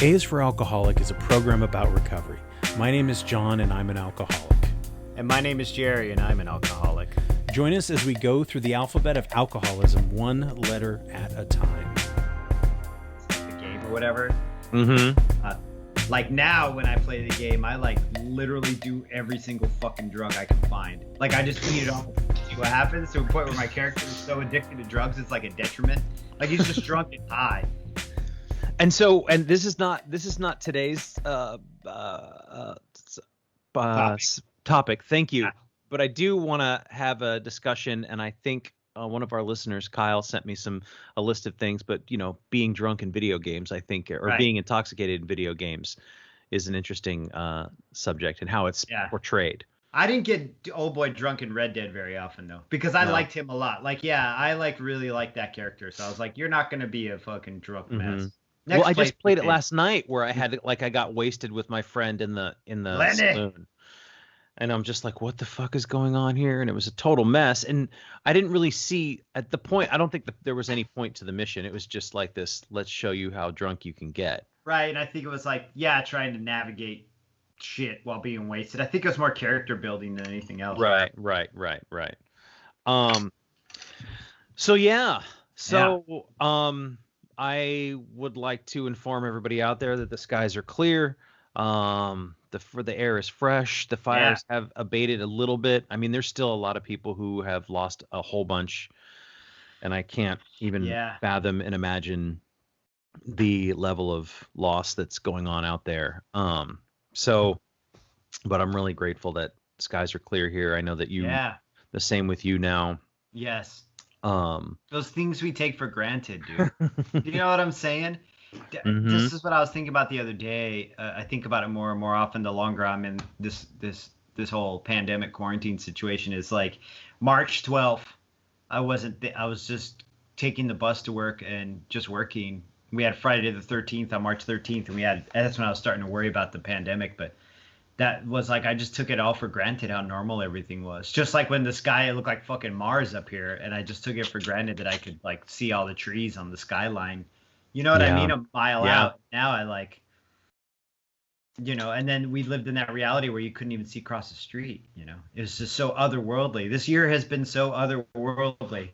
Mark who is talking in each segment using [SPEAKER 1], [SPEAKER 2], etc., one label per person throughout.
[SPEAKER 1] A is for Alcoholic is a program about recovery. My name is John, and I'm an alcoholic.
[SPEAKER 2] And my name is Jerry, and I'm an alcoholic.
[SPEAKER 1] Join us as we go through the alphabet of alcoholism, one letter at a time.
[SPEAKER 2] The game or whatever.
[SPEAKER 1] Mm-hmm.
[SPEAKER 2] Like now, when I play the game, I like literally do every single fucking drug I can find. Like I just beat it off and see what happens to a point where my character is so addicted to drugs, it's like a detriment. Like he's just drunk and high.
[SPEAKER 3] And so, and this is not today's topic. Thank you.
[SPEAKER 2] Yeah.
[SPEAKER 3] But I do want to have a discussion, and I think one of our listeners, Kyle, sent me a list of things. But being drunk in video games, I think, or
[SPEAKER 2] Right.
[SPEAKER 3] being intoxicated in video games, is an interesting subject and how it's portrayed.
[SPEAKER 2] I didn't get old boy drunk in Red Dead very often though, because I liked him a lot. Like, I really like that character. So I was like, you're not gonna be a fucking drunk mess.
[SPEAKER 3] Well, I just played it last night where I got wasted with my friend in the saloon. And I'm just like, what the fuck is going on here? And it was a total mess. And I didn't really see at the point. I don't think that there was any point to the mission. It was just like this. Let's show you how drunk you can get.
[SPEAKER 2] Right. And I think it was like, trying to navigate shit while being wasted. I think it was more character building than anything else.
[SPEAKER 3] Right. I would like to inform everybody out there that the skies are clear. The air is fresh. The fires have abated a little bit. I mean, there's still a lot of people who have lost a whole bunch, and I can't even fathom and imagine the level of loss that's going on out there. But I'm really grateful that skies are clear here. I know that the same with you now.
[SPEAKER 2] Yes. Those things we take for granted, dude. You know what I'm saying? This is what I was thinking about the other day. I think about it more and more often the longer I'm in this whole pandemic quarantine situation. Is like March 12th. I was just taking the bus to work and just working. We had Friday the 13th on March 13th, and that's when I was starting to worry about the pandemic. But that was like, I just took it all for granted how normal everything was. Just like when the sky looked like fucking Mars up here, and I just took it for granted that I could like see all the trees on the skyline. You know what I mean? A mile out. Now I like, and then we lived in that reality where you couldn't even see across the street. It was just so otherworldly. This year has been so otherworldly.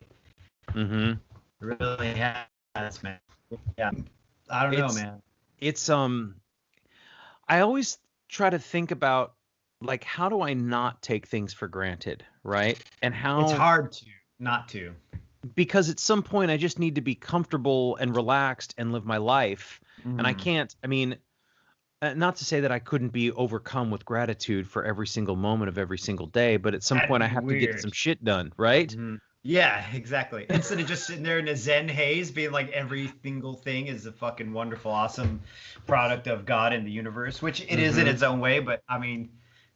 [SPEAKER 2] It really has, man. Yeah. I don't know, man.
[SPEAKER 3] It's I always try to think about like, how do I not take things for granted, right? And how
[SPEAKER 2] it's hard to not to.
[SPEAKER 3] Because at some point I just need to be comfortable and relaxed and live my life. And I can't, not to say that I couldn't be overcome with gratitude for every single moment of every single day, but at some point I have to get some shit done, right?
[SPEAKER 2] Yeah, exactly. Instead of just sitting there in a Zen haze being like every single thing is a fucking wonderful, awesome product of God and the universe, which it is in its own way. But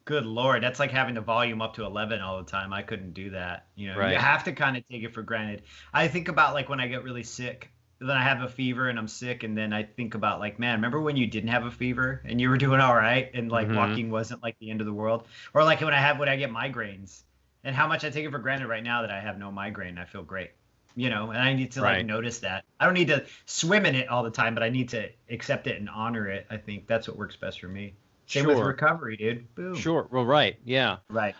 [SPEAKER 2] good Lord, that's like having the volume up to 11 all the time. I couldn't do that.
[SPEAKER 3] Right.
[SPEAKER 2] You have to kind of take it for granted. I think about like when I get really sick, then I have a fever and I'm sick. And then I think about like, man, remember when you didn't have a fever and you were doing all right and like walking wasn't like the end of the world? Or like when I get migraines and how much I take it for granted right now that I have no migraine. I feel great, and I need to like notice that. I don't need to swim in it all the time, but I need to accept it and honor it. I think that's what works best for me. Same with recovery, dude. Boom.
[SPEAKER 3] Sure. Well, right. Yeah.
[SPEAKER 2] Right.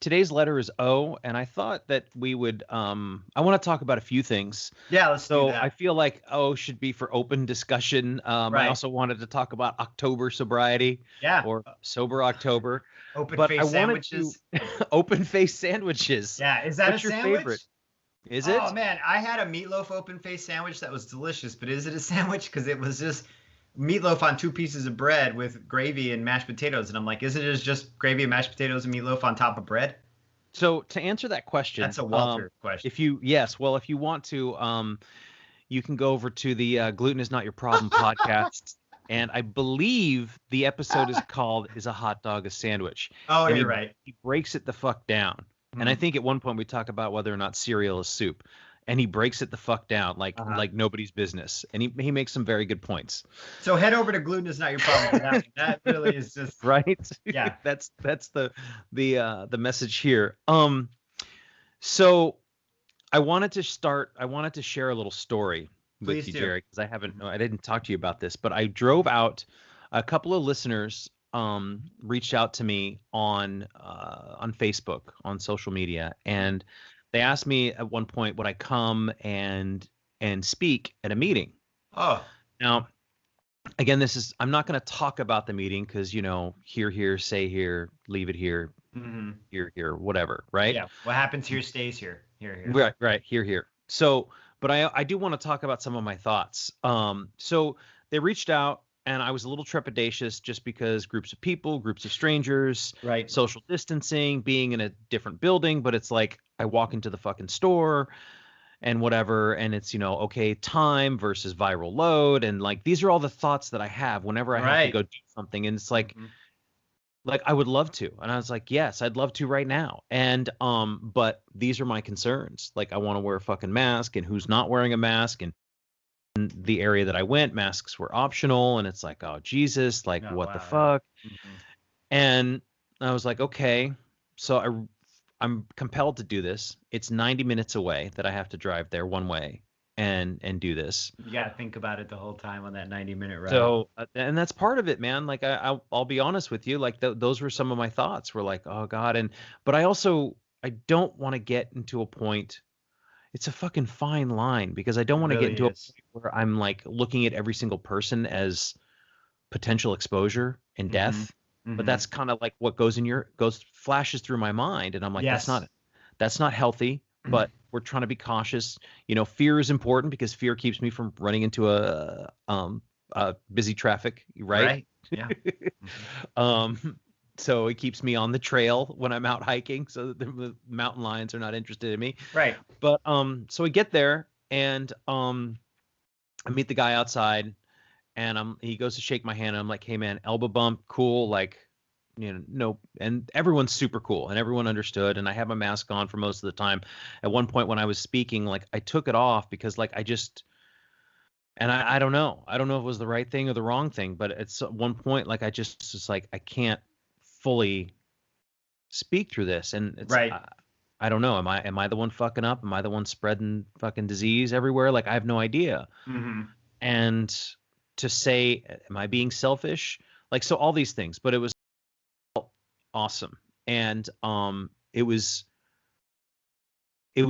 [SPEAKER 3] Today's letter is O, and I thought that we would I want to talk about a few things.
[SPEAKER 2] Yeah, let's do that.
[SPEAKER 3] I feel like O should be for open discussion. I also wanted to talk about October sobriety.
[SPEAKER 2] Yeah.
[SPEAKER 3] Or sober October.
[SPEAKER 2] Open-faced sandwiches.
[SPEAKER 3] Open-faced sandwiches.
[SPEAKER 2] Yeah, is that
[SPEAKER 3] What's
[SPEAKER 2] a
[SPEAKER 3] your
[SPEAKER 2] sandwich?
[SPEAKER 3] favorite? Is it?
[SPEAKER 2] Oh man, I had a meatloaf open-faced sandwich that was delicious, but is it a sandwich? Because it was just meatloaf on 2 pieces of bread with gravy and mashed potatoes, and I'm like, isn't it just gravy and mashed potatoes and meatloaf on top of bread?
[SPEAKER 3] So to answer that question,
[SPEAKER 2] that's a Walter question.
[SPEAKER 3] If you want to, you can go over to the Gluten is Not Your Problem podcast, and I believe the episode is called "Is a Hot Dog a Sandwich?"
[SPEAKER 2] Oh,
[SPEAKER 3] and
[SPEAKER 2] you're right.
[SPEAKER 3] He breaks it the fuck down, and I think at one point we talk about whether or not cereal is soup. And he breaks it the fuck down like nobody's business. And he makes some very good points.
[SPEAKER 2] So head over to Gluten is Not Your Problem. That really is just
[SPEAKER 3] right.
[SPEAKER 2] Yeah.
[SPEAKER 3] that's the message here. So I wanted to share a little story with
[SPEAKER 2] Please
[SPEAKER 3] you,
[SPEAKER 2] do.
[SPEAKER 3] Jerry, because I didn't talk to you about this, but I drove out. A couple of listeners reached out to me on Facebook, on social media, and they asked me at one point would I come and speak at a meeting.
[SPEAKER 2] Oh.
[SPEAKER 3] Now, again, I'm not going to talk about the meeting because, here, say here, leave it here, here, whatever, right?
[SPEAKER 2] Yeah. What happens here stays here. Here.
[SPEAKER 3] Right, here. So, but I do want to talk about some of my thoughts. So they reached out and I was a little trepidatious just because groups of people, groups of strangers,
[SPEAKER 2] Right.
[SPEAKER 3] social distancing, being in a different building, but it's like I walk into the fucking store and whatever, and it's, okay, time versus viral load. And like, these are all the thoughts that I have whenever I have to go do something. And it's like I would love to. And I was like, yes, I'd love to right now. And, but these are my concerns. Like, I want to wear a fucking mask, and who's not wearing a mask. And in the area that I went, masks were optional. And it's like, oh, Jesus, like, what the fuck? And I was like, okay, so I'm compelled to do this. It's 90 minutes away that I have to drive there one way and do this.
[SPEAKER 2] You got to think about it the whole time on that 90-minute ride.
[SPEAKER 3] So, and that's part of it, man. Like, I'll be honest with you. Like, those were some of my thoughts were like, oh God. But I don't want to get into a point. It's a fucking fine line because I don't want to get into a point where I'm like looking at every single person as potential exposure and death. But that's kind of like what flashes through my mind. And I'm like, that's not healthy, but we're trying to be cautious. Fear is important because fear keeps me from running into a busy traffic. Right.
[SPEAKER 2] Yeah.
[SPEAKER 3] So it keeps me on the trail when I'm out hiking. So the mountain lions are not interested in me.
[SPEAKER 2] Right.
[SPEAKER 3] But, so I get there and, I meet the guy outside. And he goes to shake my hand. And I'm like, hey, man, elbow bump, cool. Like, no. And everyone's super cool and everyone understood. And I have my mask on for most of the time. At one point when I was speaking, like I took it off because like I don't know. I don't know if it was the right thing or the wrong thing. But at one point, like it's like I can't fully speak through this. And it's
[SPEAKER 2] right.
[SPEAKER 3] I don't know. Am I the one fucking up? Am I the one spreading fucking disease everywhere? Like I have no idea. And to say, am I being selfish? Like, so all these things, but it was awesome. And, it was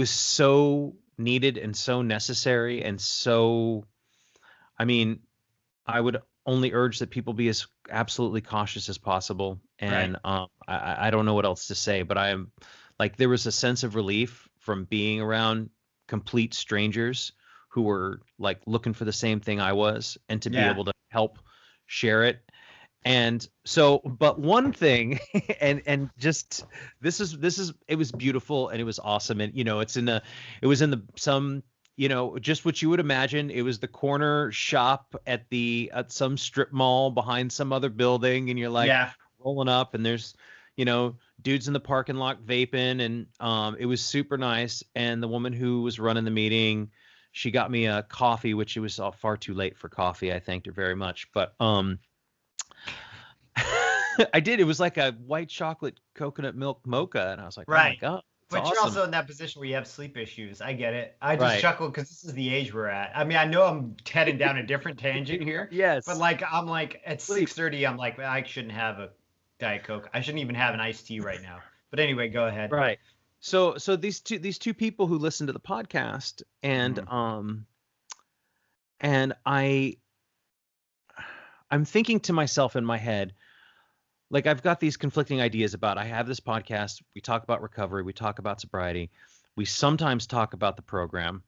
[SPEAKER 3] so needed and so necessary. And so, I mean, I would only urge that people be as absolutely cautious as possible. And, I don't know what else to say, but I am like, there was a sense of relief from being around complete strangers who were like looking for the same thing I was, and to be able to help share it. And so, but one thing, and just, it was beautiful and it was awesome. And, it was in some, just what you would imagine. It was the corner shop at some strip mall behind some other building. And you're like rolling up and there's, dudes in the parking lot vaping. And, it was super nice. And the woman who was running the meeting, she got me a coffee, which it was far too late for coffee. I thanked her very much. But I did. It was like a white chocolate coconut milk mocha. And I was like, oh my God.
[SPEAKER 2] But
[SPEAKER 3] awesome.
[SPEAKER 2] You're also in that position where you have sleep issues. I get it. I just chuckle because this is the age we're at. I mean, I know I'm heading down a different tangent here.
[SPEAKER 3] Yes.
[SPEAKER 2] But like, I'm like, at 6:30, I'm like, I shouldn't have a Diet Coke. I shouldn't even have an iced tea right now. But anyway, go ahead.
[SPEAKER 3] Right. So these two people who listen to the podcast and I'm thinking to myself in my head, like I've got these conflicting ideas about, I have this podcast. We talk about recovery. We talk about sobriety. We sometimes talk about the program.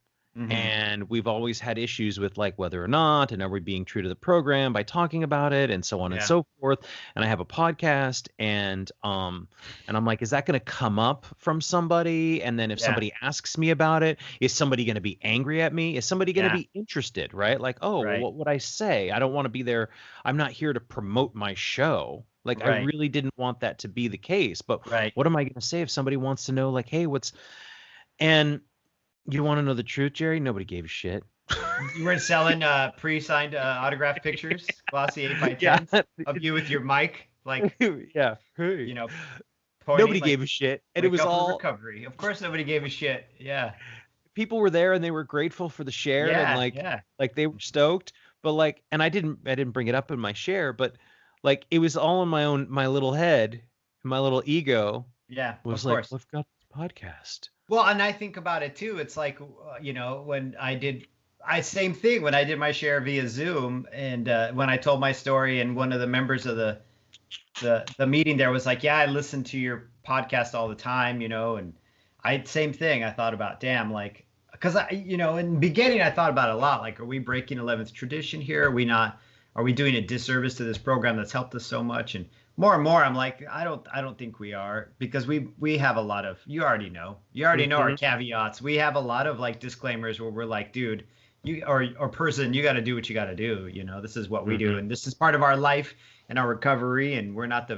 [SPEAKER 3] And we've always had issues with like whether or not, and are we being true to the program by talking about it and so on and so forth. And I have a podcast and I'm like, is that going to come up from somebody? And then if somebody asks me about it, is somebody going to be angry at me? Is somebody going to be interested? Right? Like, oh, well, what would I say? I don't want to be there. I'm not here to promote my show. Like I really didn't want that to be the case, but what am I going to say if somebody wants to know like, hey, and you want to know the truth, Jerry? Nobody gave a shit.
[SPEAKER 2] You weren't selling pre-signed autographed pictures, glossy 8x10 of you with your mic, like
[SPEAKER 3] nobody gave a shit, and it was all
[SPEAKER 2] recovery. Of course, nobody gave a shit. Yeah,
[SPEAKER 3] people were there and they were grateful for the share and like they were stoked. But like, and I didn't bring it up in my share, but like it was all in my little head, my little ego.
[SPEAKER 2] Yeah,
[SPEAKER 3] Was
[SPEAKER 2] of
[SPEAKER 3] like,
[SPEAKER 2] course.
[SPEAKER 3] we've got this podcast.
[SPEAKER 2] Well, and I think about it too. It's like, when same thing when I did my share via Zoom, and when I told my story, and one of the members of the meeting there was like, yeah, I listen to your podcast all the time, and same thing. I thought about, damn, like, because in the beginning I thought about it a lot. Like, are we breaking 11th tradition here? Are we not? Are we doing a disservice to this program that's helped us so much? And more, I'm like, I don't think we are, because we have a lot of, you already know our caveats. We have a lot of like disclaimers where we're like, dude, you or person, you got to do what you got to do. This is what we do, and this is part of our life and our recovery, and we're not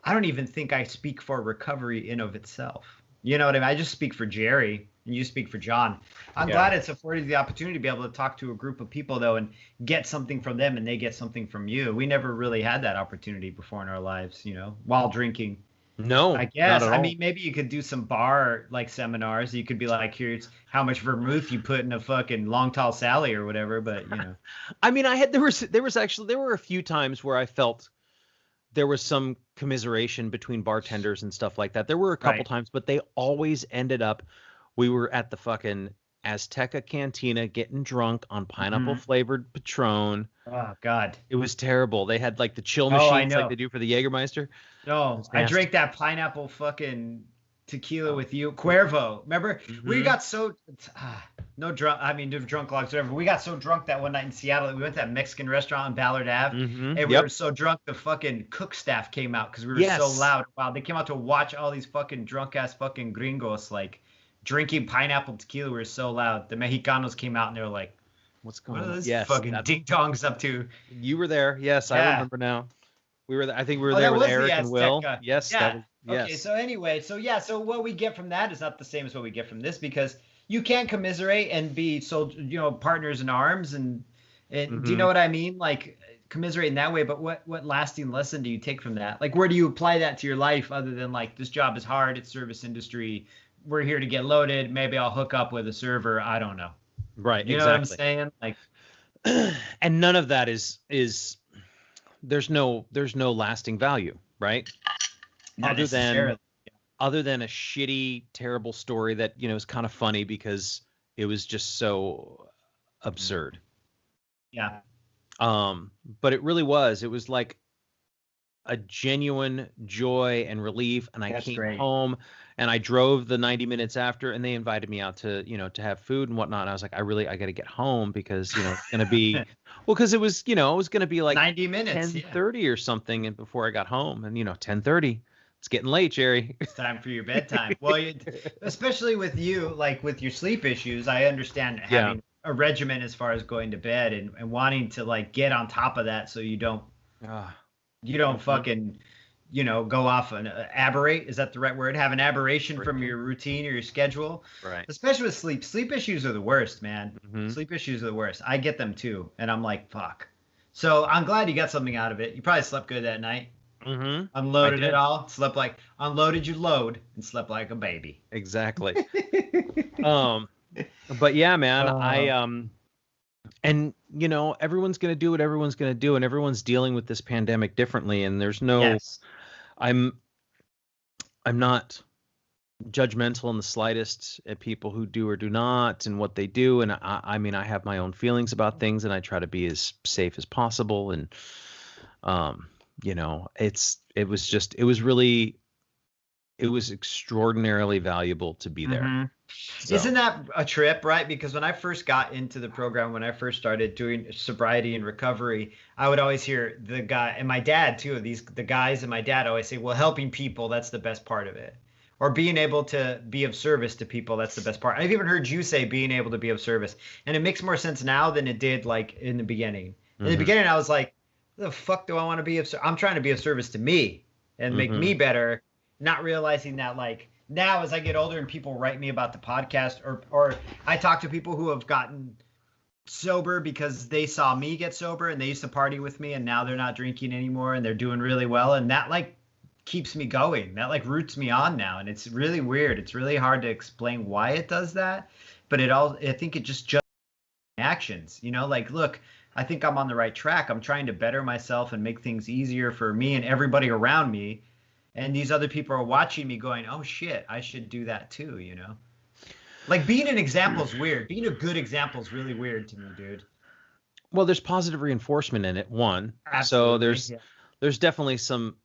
[SPEAKER 2] I don't even think I speak for recovery in of itself. You know what I mean? I just speak for Jerry, and you speak for John. I'm glad it's afforded the opportunity to be able to talk to a group of people, though, and get something from them, and they get something from you. We never really had that opportunity before in our lives, while drinking.
[SPEAKER 3] No,
[SPEAKER 2] I guess.
[SPEAKER 3] not at all.
[SPEAKER 2] I mean, maybe you could do some bar like seminars. You could be like, here's how much vermouth you put in a fucking long tall Sally or whatever. But
[SPEAKER 3] I mean, there were a few times where I felt there was some commiseration between bartenders and stuff like that. There were a couple times, but they always ended up. We were at the fucking Azteca Cantina getting drunk on pineapple flavored Patron.
[SPEAKER 2] Oh God,
[SPEAKER 3] it was terrible. They had like the chill machines like they do for the Jägermeister.
[SPEAKER 2] No, I drank that pineapple fucking tequila with you, Cuervo. Remember, we got so drunk logs, whatever. We got so drunk that one night in Seattle that we went to that Mexican restaurant on Ballard Ave, and we were so drunk the fucking cook staff came out because we were so loud. Wow, they came out to watch all these fucking drunk ass fucking gringos like drinking pineapple tequila. We were so loud. The Mexicanos came out and they were like, "What's going on? What are those fucking ding dongs up to?"
[SPEAKER 3] You were there, yes, I remember now. We were. I think we were there with Eric and Will. Yes.
[SPEAKER 2] Yeah. Okay. So anyway, so what we get from that is not the same as what we get from this, because you can't commiserate and be partners in arms and do you know what I mean? Like commiserate in that way. But what lasting lesson do you take from that? Like, where do you apply that to your life other than like, this job is hard, it's service industry, we're here to get loaded, maybe I'll hook up with a server, I don't know.
[SPEAKER 3] Right.
[SPEAKER 2] You know what I'm saying? Like,
[SPEAKER 3] and none of that is. There's no lasting value, right? Other than a shitty, terrible story that, is kind of funny because it was just so absurd.
[SPEAKER 2] Yeah.
[SPEAKER 3] But it really was. It was like a genuine joy and relief. And I came home and I drove the 90 minutes after, and they invited me out to, to have food and whatnot. And I was like, I got to get home because, it's going to be, well, because it was going to be like
[SPEAKER 2] 90 minutes,
[SPEAKER 3] 10:30 or something. And before I got home, and 10:30, it's getting late, Jerry.
[SPEAKER 2] It's time for your bedtime. Well, especially with you, like with your sleep issues, I understand having a regimen as far as going to bed and wanting to like get on top of that so you don't fucking go off and aberrate. Is that the right word? Have an aberration from your routine or your schedule.
[SPEAKER 3] Right.
[SPEAKER 2] Especially with sleep. Sleep issues are the worst, man. Sleep issues are the worst. I get them too. And I'm like, fuck. So I'm glad you got something out of it. You probably slept good that night. Unloaded it all. Unloaded your load and slept like a baby.
[SPEAKER 3] Exactly. But yeah, man, and everyone's going to do what everyone's going to do, and everyone's dealing with this pandemic differently, and there's no I'm not judgmental in the slightest at people who do or do not and what they do, and I mean, I have my own feelings about things, and I try to be as safe as possible, and it was extraordinarily valuable to be there.
[SPEAKER 2] So. Isn't that a trip, right? Because when I first got into the program, when I first started doing sobriety and recovery, I would always hear the guy and my dad too. The guys and my dad always say, well, helping people, that's the best part of it. Or being able to be of service to people, that's the best part. I've even heard you say being able to be of service. And it makes more sense now than it did like in the beginning. In the beginning, I was like, the fuck do I want to be of service? I'm trying to be of service to me and make me better, not realizing that like, now, as I get older and people write me about the podcast, or I talk to people who have gotten sober because they saw me get sober and they used to party with me and now they're not drinking anymore and they're doing really well. And that like keeps me going. That like roots me on now, and it's really weird. It's really hard to explain why it does that, but I think it just actions, like, look, I think I'm on the right track. I'm trying to better myself and make things easier for me and everybody around me. And these other people are watching me going, oh shit, I should do that too. Like being an example is weird. Being a good example is really weird to me, dude.
[SPEAKER 3] Well, there's positive reinforcement in it, one.
[SPEAKER 2] Absolutely.
[SPEAKER 3] So there's definitely some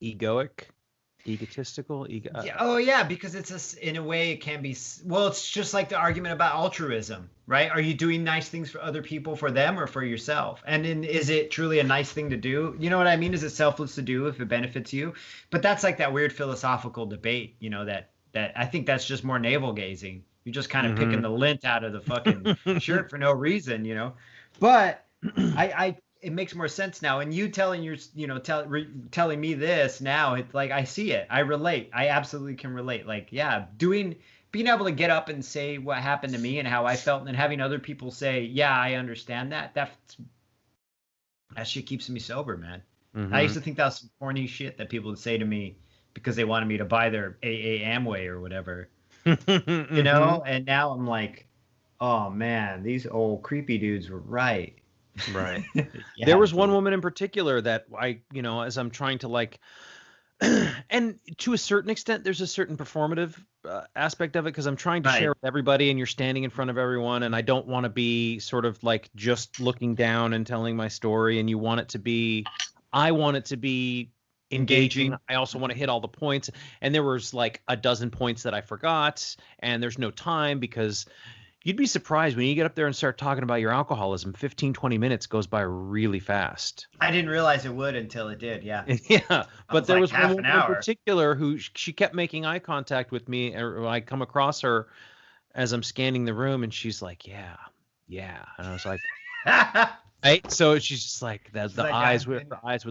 [SPEAKER 3] egotistical.
[SPEAKER 2] Yeah, oh yeah, because in a way it can be, well, it's just like the argument about altruism, right? Are you doing nice things for other people, for them, or for yourself? And is it truly a nice thing to do? You know what I mean? Is it selfless to do if it benefits you? But that's like that weird philosophical debate, that I think that's just more navel gazing. You're just kind of picking the lint out of the fucking shirt for no reason. But it makes more sense now. And you telling telling me this now, it's like I see it. I relate. I absolutely can relate. Like, yeah, being able to get up and say what happened to me and how I felt, and then having other people say, yeah, I understand that. That shit keeps me sober, man. I used to think that was some corny shit that people would say to me because they wanted me to buy their AA Amway or whatever, And now I'm like, oh man, these old creepy dudes were right.
[SPEAKER 3] Right.
[SPEAKER 2] Yeah,
[SPEAKER 3] there was one woman in particular that I, as I'm trying to like, and to a certain extent, there's a certain performative aspect of it because I'm trying to share with everybody, and you're standing in front of everyone, and I don't want to be sort of like just looking down and telling my story, and I want it to be engaging. I also want to hit all the points, and there was like a dozen points that I forgot, and there's no time because you'd be surprised when you get up there and start talking about your alcoholism, 15, 20 minutes goes by really fast.
[SPEAKER 2] I didn't realize it would until it did. Yeah.
[SPEAKER 3] Yeah. But there was one woman in particular who she kept making eye contact with me, or I come across her as I'm scanning the room, and she's like, yeah. And I was like, right. So she's just like the eyes would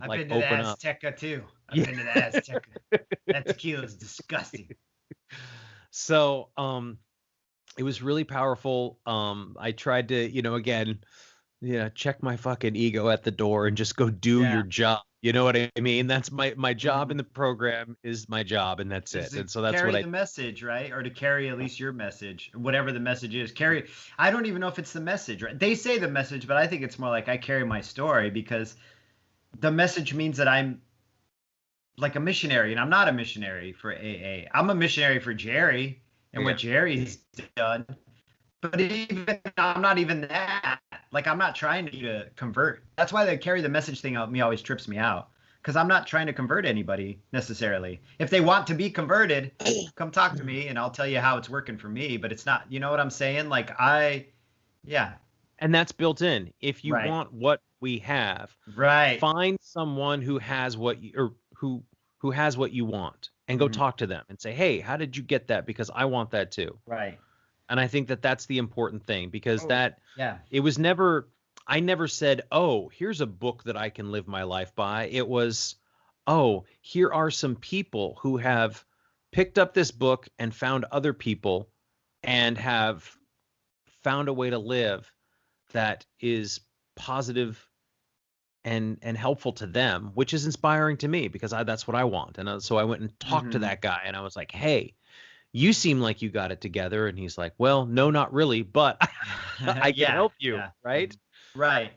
[SPEAKER 3] like open up.
[SPEAKER 2] I've been to the Azteca too. I've been to the Azteca. That tequila is disgusting.
[SPEAKER 3] So, it was really powerful. I tried to, again, check my fucking ego at the door and just go do your job. You know what I mean? That's my job in the program is my job, and that's it. And so that's what I carry
[SPEAKER 2] the message, right? Or to carry at least your message, whatever the message is. Carry. I don't even know if it's the message, right? They say the message, but I think it's more like I carry my story because the message means that I'm like a missionary, and I'm not a missionary for AA. I'm a missionary for Jerry. And what Jerry's done, but even I'm not even that. Like I'm not trying to convert. That's why the carry the message thing out me always trips me out, because I'm not trying to convert anybody necessarily. If they want to be converted, come talk to me and I'll tell you how it's working for me. But it's not. You know what I'm saying? Like
[SPEAKER 3] And that's built in. If you want what we have, find someone who has what who has what you want. And go talk to them and say, hey, how did you get that? Because I want that too.
[SPEAKER 2] Right.
[SPEAKER 3] And I think that that's the important thing, because it was never, I never said, oh, here's a book that I can live my life by. It was, oh, here are some people who have picked up this book and found other people and have found a way to live that is positive and helpful to them, which is inspiring to me because that's what I want. And so I went and talked to that guy, and I was like, hey, you seem like you got it together. And he's like, well, no, not really, but I can help you. Right.
[SPEAKER 2] Right.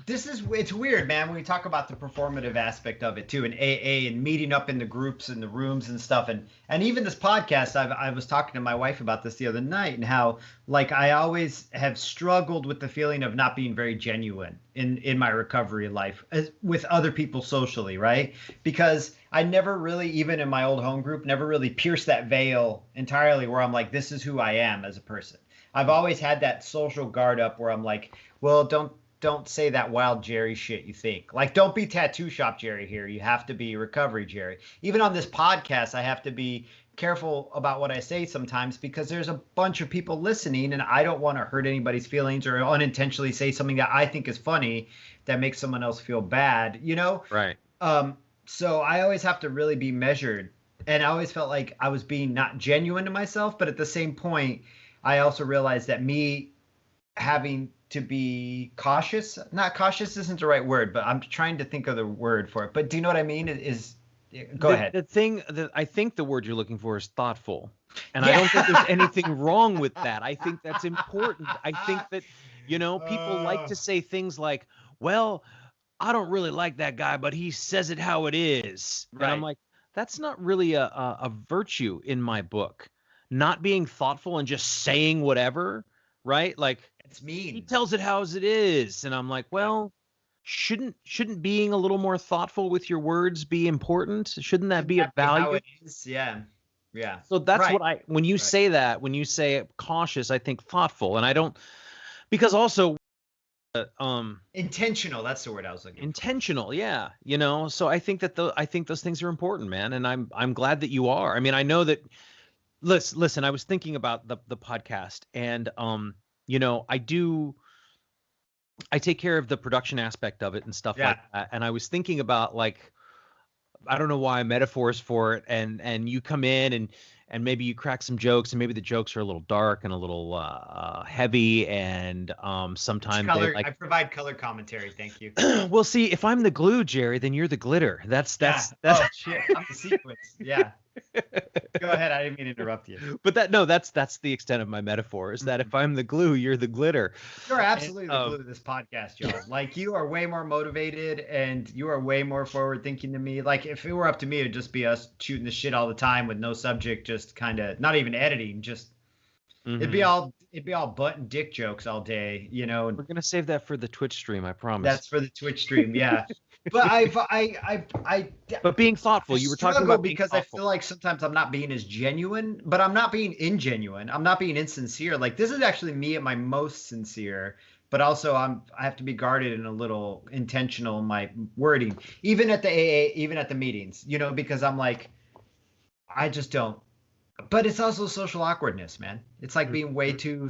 [SPEAKER 2] It's weird, man, when we talk about the performative aspect of it too, and AA and meeting up in the groups and the rooms and stuff. And even this podcast, I was talking to my wife about this the other night, and how like I always have struggled with the feeling of not being very genuine in my recovery life with other people socially, right? Because I never really, even in my old home group, never really pierced that veil entirely where I'm like, this is who I am as a person. I've always had that social guard up where I'm like, well, don't say that wild Jerry shit you think. Like, don't be tattoo shop Jerry here. You have to be recovery Jerry. Even on this podcast, I have to be careful about what I say sometimes because there's a bunch of people listening, and I don't want to hurt anybody's feelings or unintentionally say something that I think is funny that makes someone else feel bad,
[SPEAKER 3] Right.
[SPEAKER 2] So I always have to really be measured. And I always felt like I was being not genuine to myself. But at the same point, I also realized that me having to be cautious. Not cautious isn't the right word, but I'm trying to think of the word for it. But do you know what I mean? Go ahead.
[SPEAKER 3] The thing that I think the word you're looking for is thoughtful. And I
[SPEAKER 2] Yeah.
[SPEAKER 3] don't think there's anything wrong with that. I think that's important. I think that, people like to say things like, well, I don't really like that guy, but he says it how it is. And I'm
[SPEAKER 2] Right.
[SPEAKER 3] like, that's not really a virtue in my book. Not being thoughtful and just saying whatever, right? Like,
[SPEAKER 2] It's
[SPEAKER 3] he
[SPEAKER 2] mean.
[SPEAKER 3] tells it how it is. And I'm like, well, shouldn't being a little more thoughtful with your words be important? Shouldn't that
[SPEAKER 2] Shouldn't
[SPEAKER 3] be a
[SPEAKER 2] that be how
[SPEAKER 3] value?
[SPEAKER 2] it is? Yeah. Yeah.
[SPEAKER 3] So that's
[SPEAKER 2] Right.
[SPEAKER 3] what when you say that, when you say cautious, I think thoughtful. And I don't, because also
[SPEAKER 2] Intentional. That's the word I was looking for.
[SPEAKER 3] intentional, yeah, so I think that I think those things are important, man, and I'm glad that you are. I mean, I know that. Listen, I was thinking about the podcast, and I take care of the production aspect of it and stuff like that, and I was thinking about, like, I don't know why, metaphors for it, and you come in and maybe you crack some jokes, and maybe the jokes are a little dark and a little heavy, and sometimes
[SPEAKER 2] color.
[SPEAKER 3] they, like,
[SPEAKER 2] I provide color commentary. Thank you.
[SPEAKER 3] well, see, if I'm the glue, Jerry, then you're the glitter. That's
[SPEAKER 2] Oh shit! I'm the sequence. Yeah. Go ahead. I didn't mean to interrupt you.
[SPEAKER 3] But that's the extent of my metaphor, is that if I'm the glue, you're the glitter.
[SPEAKER 2] You're absolutely the glue to this podcast, Joe. Like, you are way more motivated and you are way more forward thinking than me. Like, if it were up to me, it'd just be us shooting the shit all the time with no subject, just kind of not even editing, just it'd be all butt and dick jokes all day,
[SPEAKER 3] We're gonna save that for the Twitch stream, I promise.
[SPEAKER 2] That's for the Twitch stream, yeah. But
[SPEAKER 3] But being thoughtful, you were talking about being
[SPEAKER 2] because
[SPEAKER 3] thoughtful.
[SPEAKER 2] I feel like sometimes I'm not being as genuine, but I'm not being ingenuine. I'm not being insincere. Like, this is actually me at my most sincere, but also I have to be guarded and a little intentional in my wording, even at the AA, even at the meetings, because I'm like, I just don't. But it's also social awkwardness, man. It's like being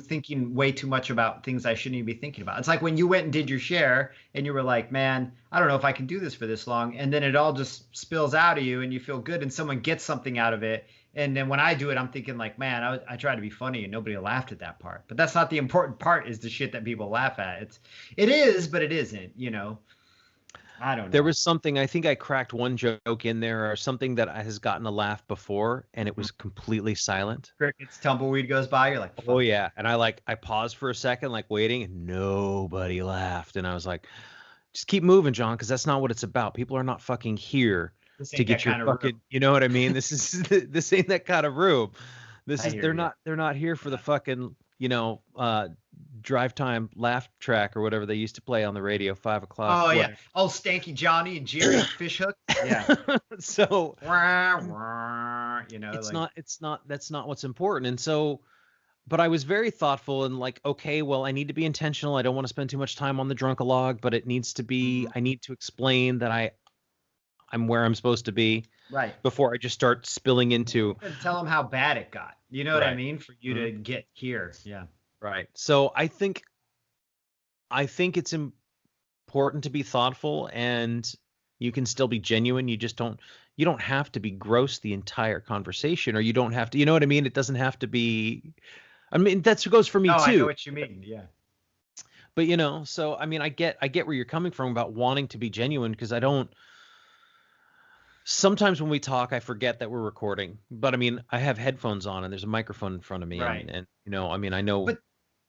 [SPEAKER 2] thinking way too much about things I shouldn't even be thinking about. It's like when you went and did your share and you were like, man, I don't know if I can do this for this long. And then it all just spills out of you and you feel good and someone gets something out of it. And then when I do it, I'm thinking like, man, I tried to be funny and nobody laughed at that part. But that's not the important part, is the shit that people laugh at. It is, but it isn't, I don't know.
[SPEAKER 3] There was something, I think I cracked one joke in there, or something that has gotten a laugh before, and it was completely silent.
[SPEAKER 2] Crickets, tumbleweed goes by. You're like,
[SPEAKER 3] oh yeah. And I paused for a second, like waiting, and nobody laughed. And I was like, just keep moving, John, because that's not what it's about. People are not fucking here to get your fucking, you know what I mean? This ain't that kind of room. They're not here for the fucking, drive time laugh track or whatever they used to play on the radio, 5 o'clock.
[SPEAKER 2] Oh yeah. Oh, Stanky Johnny and Jerry Fishhook. Yeah.
[SPEAKER 3] So that's
[SPEAKER 2] it's
[SPEAKER 3] not what's important. And so, but I was very thoughtful and like, okay, well, I need to be intentional. I don't want to spend too much time on the drunkalog, but it needs to be, I need to explain that I'm where I'm supposed to be.
[SPEAKER 2] Right.
[SPEAKER 3] Before I just start spilling into.
[SPEAKER 2] Tell them how bad it got. You know what I mean? For you to get here. Yeah.
[SPEAKER 3] Right. So I think it's important to be thoughtful, and you can still be genuine. You don't have to be gross the entire conversation, or you don't have to, you know what I mean? It doesn't have to be, I mean, that goes for me too.
[SPEAKER 2] I know what you mean. Yeah.
[SPEAKER 3] But so I mean, I get where you're coming from about wanting to be genuine, because sometimes when we talk, I forget that we're recording, but I mean, I have headphones on and there's a microphone in front of me.
[SPEAKER 2] Right.
[SPEAKER 3] And I mean, I know.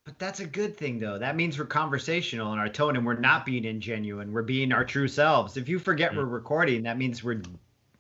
[SPEAKER 2] But that's a good thing, though. That means we're conversational in our tone, and we're not being ingenuine. We're being our true selves. If you forget we're recording, that means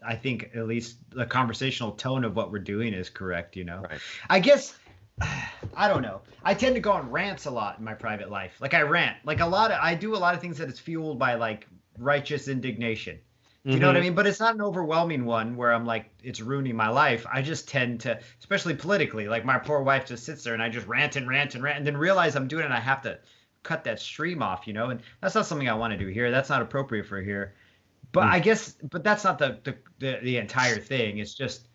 [SPEAKER 2] I think at least the conversational tone of what we're doing is correct, Right. I guess, I don't know. I tend to go on rants a lot in my private life. Like, I rant. Like, I do a lot of things that is fueled by, like, righteous indignation. Do you know what I mean? But it's not an overwhelming one where I'm like, it's ruining my life. I just tend to, especially politically, like my poor wife just sits there and I just rant and then realize I'm doing it and I have to cut that stream off, and that's not something I want to do here. That's not appropriate for here. But I guess, but that's not the entire thing. It's just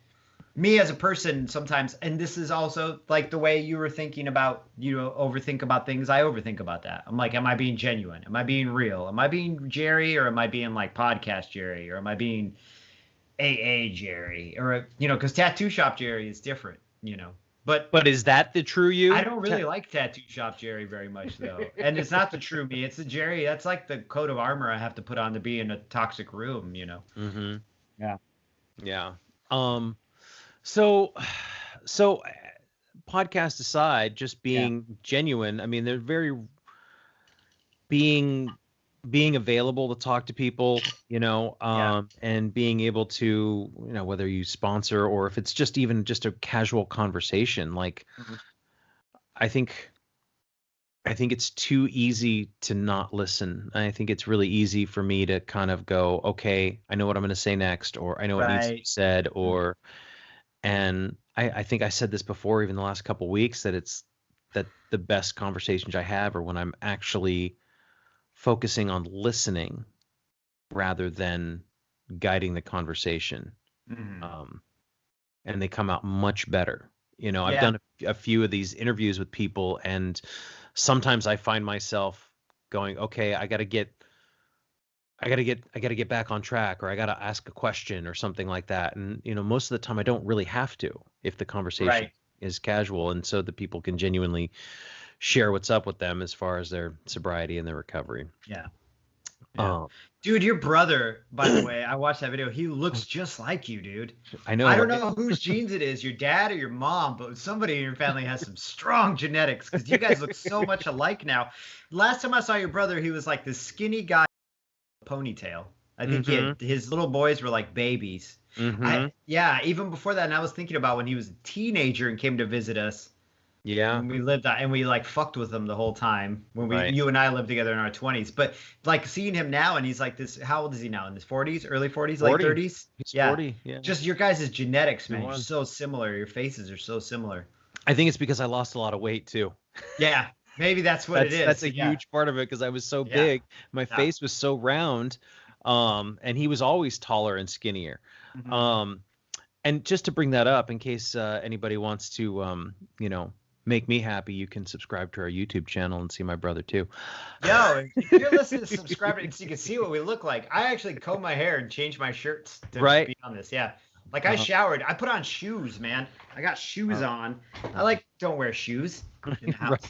[SPEAKER 2] me as a person sometimes, and this is also like the way you were thinking about, overthink about things. I overthink about that. I'm like, am I being genuine? Am I being real? Am I being Jerry, or am I being like podcast Jerry, or am I being AA Jerry, or because tattoo shop Jerry is different,
[SPEAKER 3] But is that the true you?
[SPEAKER 2] I don't really like Tattoo Shop Jerry very much, though. And it's not the true me. It's the Jerry. That's like the coat of armor I have to put on to be in a toxic room, you know?
[SPEAKER 3] Mm-hmm.
[SPEAKER 2] Yeah.
[SPEAKER 3] Yeah. So podcast aside, just being genuine, I mean, they're very being available to talk to people, you know, and being able to, you know, whether you sponsor or if it's just even just a casual conversation, like I think it's too easy to not listen. I think it's really easy for me to kind of go, okay, I know what I'm going to say next, or I know what needs to be said, or, and I think I said this before, even the last couple of weeks, that the best conversations I have are when I'm actually focusing on listening rather than guiding the conversation. And they come out much better. You know, I've done a few of these interviews with people, and sometimes I find myself going, okay, I got to get back on track, or I got to ask a question or something like that. And, you know, most of the time I don't really have to if the conversation is casual. And so the people can genuinely share what's up with them as far as their sobriety and their recovery.
[SPEAKER 2] Yeah. Dude, your brother, by the way, I watched that video. He looks just like you, dude.
[SPEAKER 3] I know.
[SPEAKER 2] I don't know whose genes it is, your dad or your mom, but somebody in your family has some strong genetics because you guys look so much alike now. Last time I saw your brother, he was like this skinny guy with a ponytail. I think his little boys were like babies. Even before that, and I was thinking about when he was a teenager and came to visit us.
[SPEAKER 3] Yeah.
[SPEAKER 2] And we lived that, and we like fucked with him the whole time when you and I lived together in our 20s. But like seeing him now, and he's like this. How old is he now? In his 40s, early 40s, late 30s?
[SPEAKER 3] He's 40. Yeah.
[SPEAKER 2] Just your guys' genetics, man. You're so similar. Your faces are so similar.
[SPEAKER 3] I think it's because I lost a lot of weight too.
[SPEAKER 2] Yeah, maybe that's what it is.
[SPEAKER 3] That's a huge part of it because I was so big. My face was so round, and he was always taller and skinnier. And just to bring that up, in case anybody wants to, you know, make me happy, you can subscribe to our YouTube channel and see my brother too.
[SPEAKER 2] Yo, if you're listening to subscribe so you can see what we look like. I actually comb my hair and change my shirts to be on this. Yeah. Like I showered. I put on shoes, man. I got shoes on. I don't wear shoes in the house.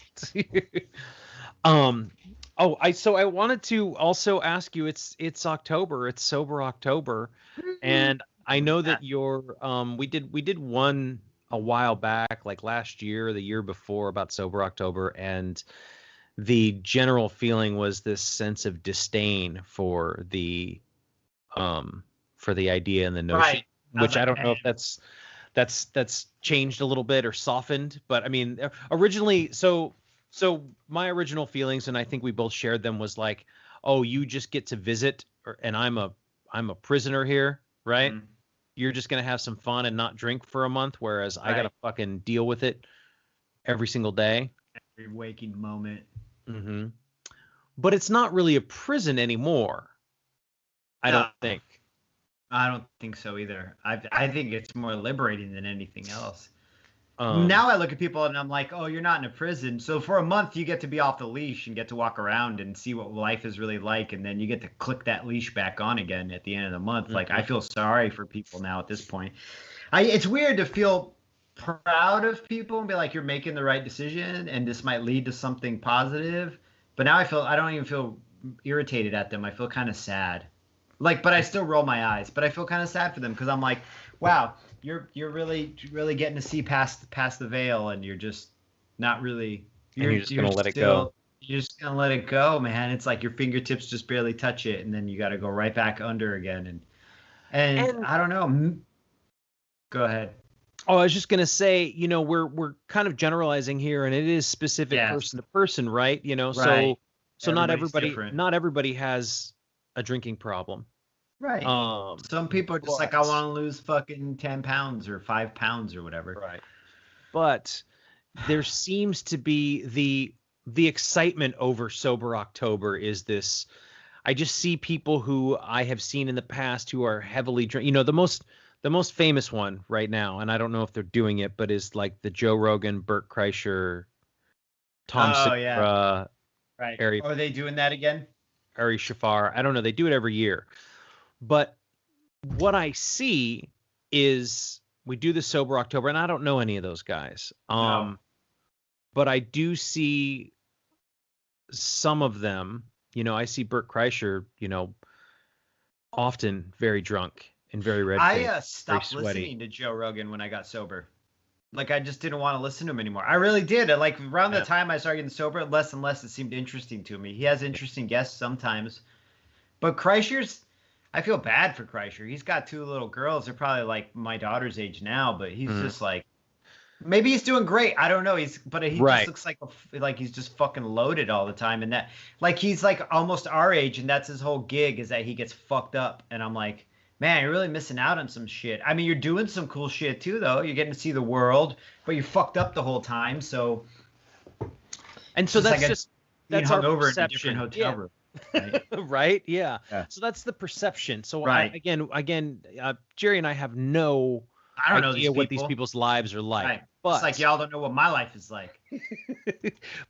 [SPEAKER 3] So I wanted to also ask you, it's October, it's Sober October, and I know that we did one a while back, like last year, the year before, about Sober October, and the general feeling was this sense of disdain for the idea and the notion, which I don't know if that's changed a little bit or softened, but I mean, originally, so my original feelings, and I think we both shared them, was like, oh, you just get to visit, and I'm a prisoner here, right? You're just going to have some fun and not drink for a month, whereas I got to fucking deal with it every single day.
[SPEAKER 2] Every waking moment.
[SPEAKER 3] But it's not really a prison anymore. I don't think.
[SPEAKER 2] I don't think so either. I think it's more liberating than anything else. Now I look at people and I'm like, oh, you're not in a prison. So for a month, you get to be off the leash and get to walk around and see what life is really like. And then you get to click that leash back on again at the end of the month. Like, I feel sorry for people now at this point. It's weird to feel proud of people and be like, you're making the right decision and this might lead to something positive. But now I don't even feel irritated at them. I feel kind of sad. Like, but I still roll my eyes. But I feel kind of sad for them because I'm like, wow. You're really getting to see past the veil, and you're just not really.
[SPEAKER 3] You're just gonna let it go.
[SPEAKER 2] You're just gonna let it go, man. It's like your fingertips just barely touch it, and then you got to go right back under again. And I don't know. Go ahead.
[SPEAKER 3] Oh, I was just gonna say, you know, we're kind of generalizing here, and it is specific person to person, right? You know, so not everybody has a drinking problem.
[SPEAKER 2] Right. Some people are just like, I want to lose fucking 10 pounds or 5 pounds or whatever.
[SPEAKER 3] Right. But there seems to be the excitement over Sober October is this. I just see people who I have seen in the past who are heavily drink. You know, the most famous one right now, and I don't know if they're doing it, but is like the Joe Rogan, Bert Kreischer, Tom Segura.
[SPEAKER 2] Right. Are they doing that again?
[SPEAKER 3] Ari Shafar. I don't know. They do it every year. But what I see is do the sober October, and I don't know any of those guys.
[SPEAKER 2] No.
[SPEAKER 3] But I do see some of them. I see Bert Kreischer, often very drunk and very red-faced,
[SPEAKER 2] I
[SPEAKER 3] very
[SPEAKER 2] stopped
[SPEAKER 3] sweaty.
[SPEAKER 2] listening to Joe Rogan when I got sober. Like I just didn't want to listen to him anymore. I really did. Like around the time I started getting sober, less and less it seemed interesting to me. He has interesting guests sometimes, but Kreischer's. I feel bad for Kreischer. He's got 2 little girls. They're probably like my daughter's age now, but he's just like, maybe he's doing great. I don't know. He just looks like he's just fucking loaded all the time, and that like he's like almost our age, and that's his whole gig is that he gets fucked up, and I'm like, man, you're really missing out on some shit. I mean, you're doing some cool shit too, though. You're getting to see the world, but you're fucked up the whole time. So,
[SPEAKER 3] and so that's
[SPEAKER 2] like
[SPEAKER 3] just that's our
[SPEAKER 2] over in a
[SPEAKER 3] perception.
[SPEAKER 2] different hotel room. Right?
[SPEAKER 3] Right? Yeah. So that's the perception. So again, Jerry and I have no idea what these people's lives are like.
[SPEAKER 2] Right.
[SPEAKER 3] But
[SPEAKER 2] it's like y'all don't know what my life is like.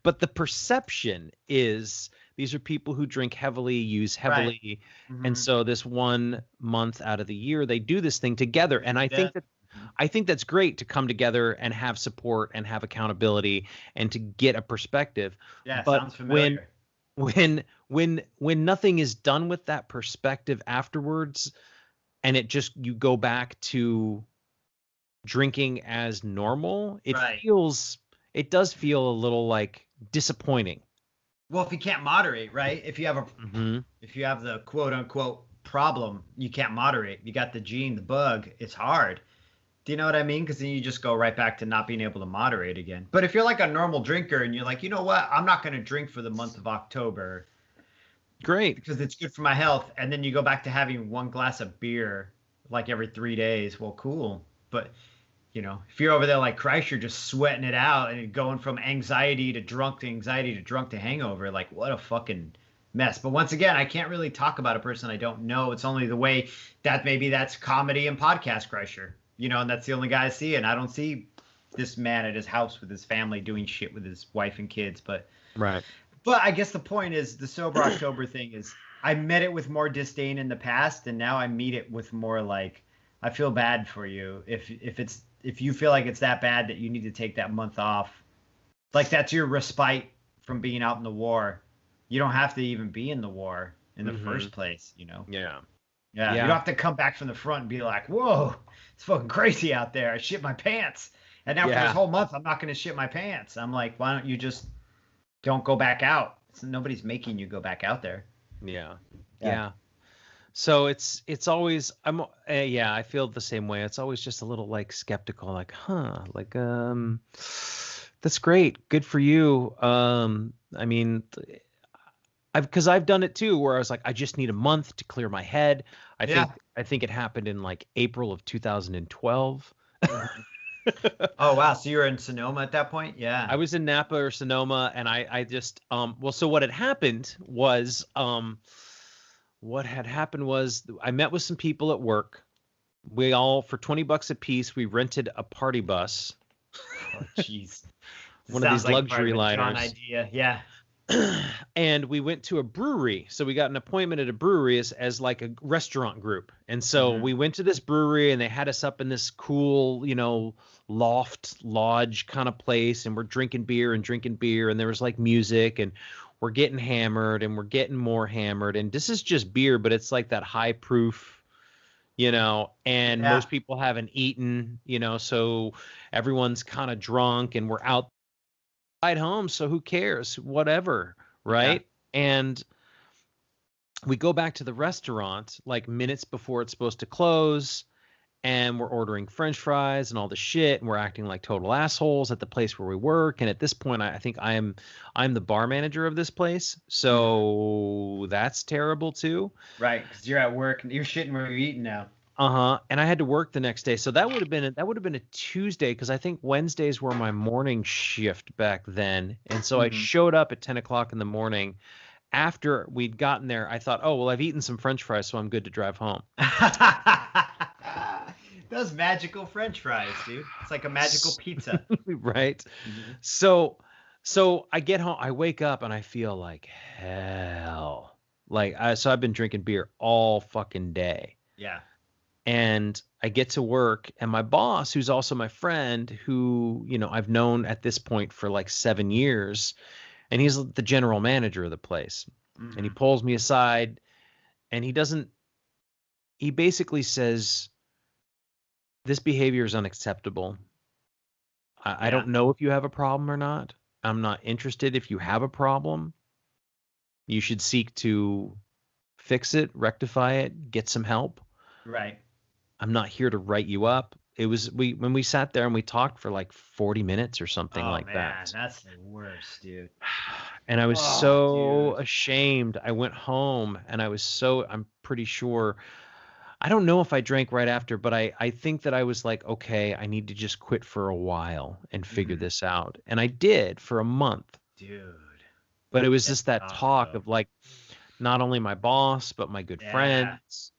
[SPEAKER 3] But the perception is these are people who drink heavily, use heavily, and so this 1 month out of the year they do this thing together. And I think that's great to come together and have support and have accountability and to get a perspective.
[SPEAKER 2] Yeah,
[SPEAKER 3] but
[SPEAKER 2] sounds familiar.
[SPEAKER 3] When nothing is done with that perspective afterwards, and you go back to drinking as normal, it does feel a little like disappointing.
[SPEAKER 2] Well, if you can't moderate, right? If you have the quote unquote problem, you can't moderate. You got the gene, the bug. It's hard. Do you know what I mean? Because then you just go right back to not being able to moderate again. But if you're like a normal drinker and you're like, you know what, I'm not going to drink for the month of October.
[SPEAKER 3] Great.
[SPEAKER 2] Because it's good for my health. And then you go back to having 1 glass of beer like every 3 days. Well, cool. But, if you're over there like Kreischer just sweating it out and going from anxiety to drunk to anxiety to drunk to hangover, like what a fucking mess. But once again, I can't really talk about a person I don't know. It's only the way that maybe that's comedy and podcast Kreischer. And that's the only guy I see. And I don't see this man at his house with his family doing shit with his wife and kids. But I guess the point is the sober October thing is I met it with more disdain in the past. And now I meet it with more like, I feel bad for you. If you feel like it's that bad that you need to take that month off, like that's your respite from being out in the war. You don't have to even be in the war in the first place,
[SPEAKER 3] Yeah.
[SPEAKER 2] You don't have to come back from the front and be like, whoa, it's fucking crazy out there. I shit my pants. And now for this whole month, I'm not going to shit my pants. I'm like, why don't you just don't go back out? Nobody's making you go back out there.
[SPEAKER 3] Yeah. So it's always, I feel the same way. It's always just a little like skeptical, like, that's great. Good for you. I mean, because I've done it too, where I was like, I just need a month to clear my head. I think it happened in like April of 2012.
[SPEAKER 2] Oh wow! So you were in Sonoma at that point? Yeah.
[SPEAKER 3] I was in Napa or Sonoma, and I just so what had happened was I met with some people at work. We all, for $20 a piece, we rented a party bus.
[SPEAKER 2] Oh jeez.
[SPEAKER 3] One of these
[SPEAKER 2] like
[SPEAKER 3] luxury liners.
[SPEAKER 2] Idea. Yeah.
[SPEAKER 3] And we went to a brewery. So we got an appointment at a brewery as like a restaurant group. And so we went to this brewery and they had us up in this cool, loft lodge kind of place. And we're drinking beer. And there was like music and we're getting hammered and we're getting more hammered. And this is just beer, but it's like that high proof, and most people haven't eaten, so everyone's kind of drunk and we're out home, so who cares, whatever, right? And we go back to the restaurant like minutes before it's supposed to close, and we're ordering French fries and all the shit, and we're acting like total assholes at the place where we work. And at this point, I think I'm the bar manager of this place, so that's terrible too,
[SPEAKER 2] right? Because you're at work and you're shitting where you're eating now.
[SPEAKER 3] And I had to work the next day. So that would have been a Tuesday, because I think Wednesdays were my morning shift back then. And so I showed up at 10 o'clock in the morning. After we'd gotten there, I thought, oh, well, I've eaten some French fries, so I'm good to drive home.
[SPEAKER 2] Those magical French fries, dude. It's like a magical pizza.
[SPEAKER 3] Right. So I get home, I wake up and I feel like hell. So I've been drinking beer all fucking day.
[SPEAKER 2] Yeah.
[SPEAKER 3] And I get to work, and my boss, who's also my friend, who, I've known at this point for like 7 years, and he's the general manager of the place. And he pulls me aside, and he basically says, this behavior is unacceptable. I don't know if you have a problem or not. I'm not interested if you have a problem. You should seek to fix it, rectify it, get some help.
[SPEAKER 2] Right.
[SPEAKER 3] I'm not here to write you up. It was when we sat there and we talked for like 40 minutes or something like that.
[SPEAKER 2] That's the worst, dude.
[SPEAKER 3] And I was so ashamed. I went home and I'm pretty sure, I don't know if I drank right after, but I think that I was like, okay, I need to just quit for a while and figure this out. And I did for a month.
[SPEAKER 2] Dude.
[SPEAKER 3] But it was just that talk of like, not only my boss, but my good friends,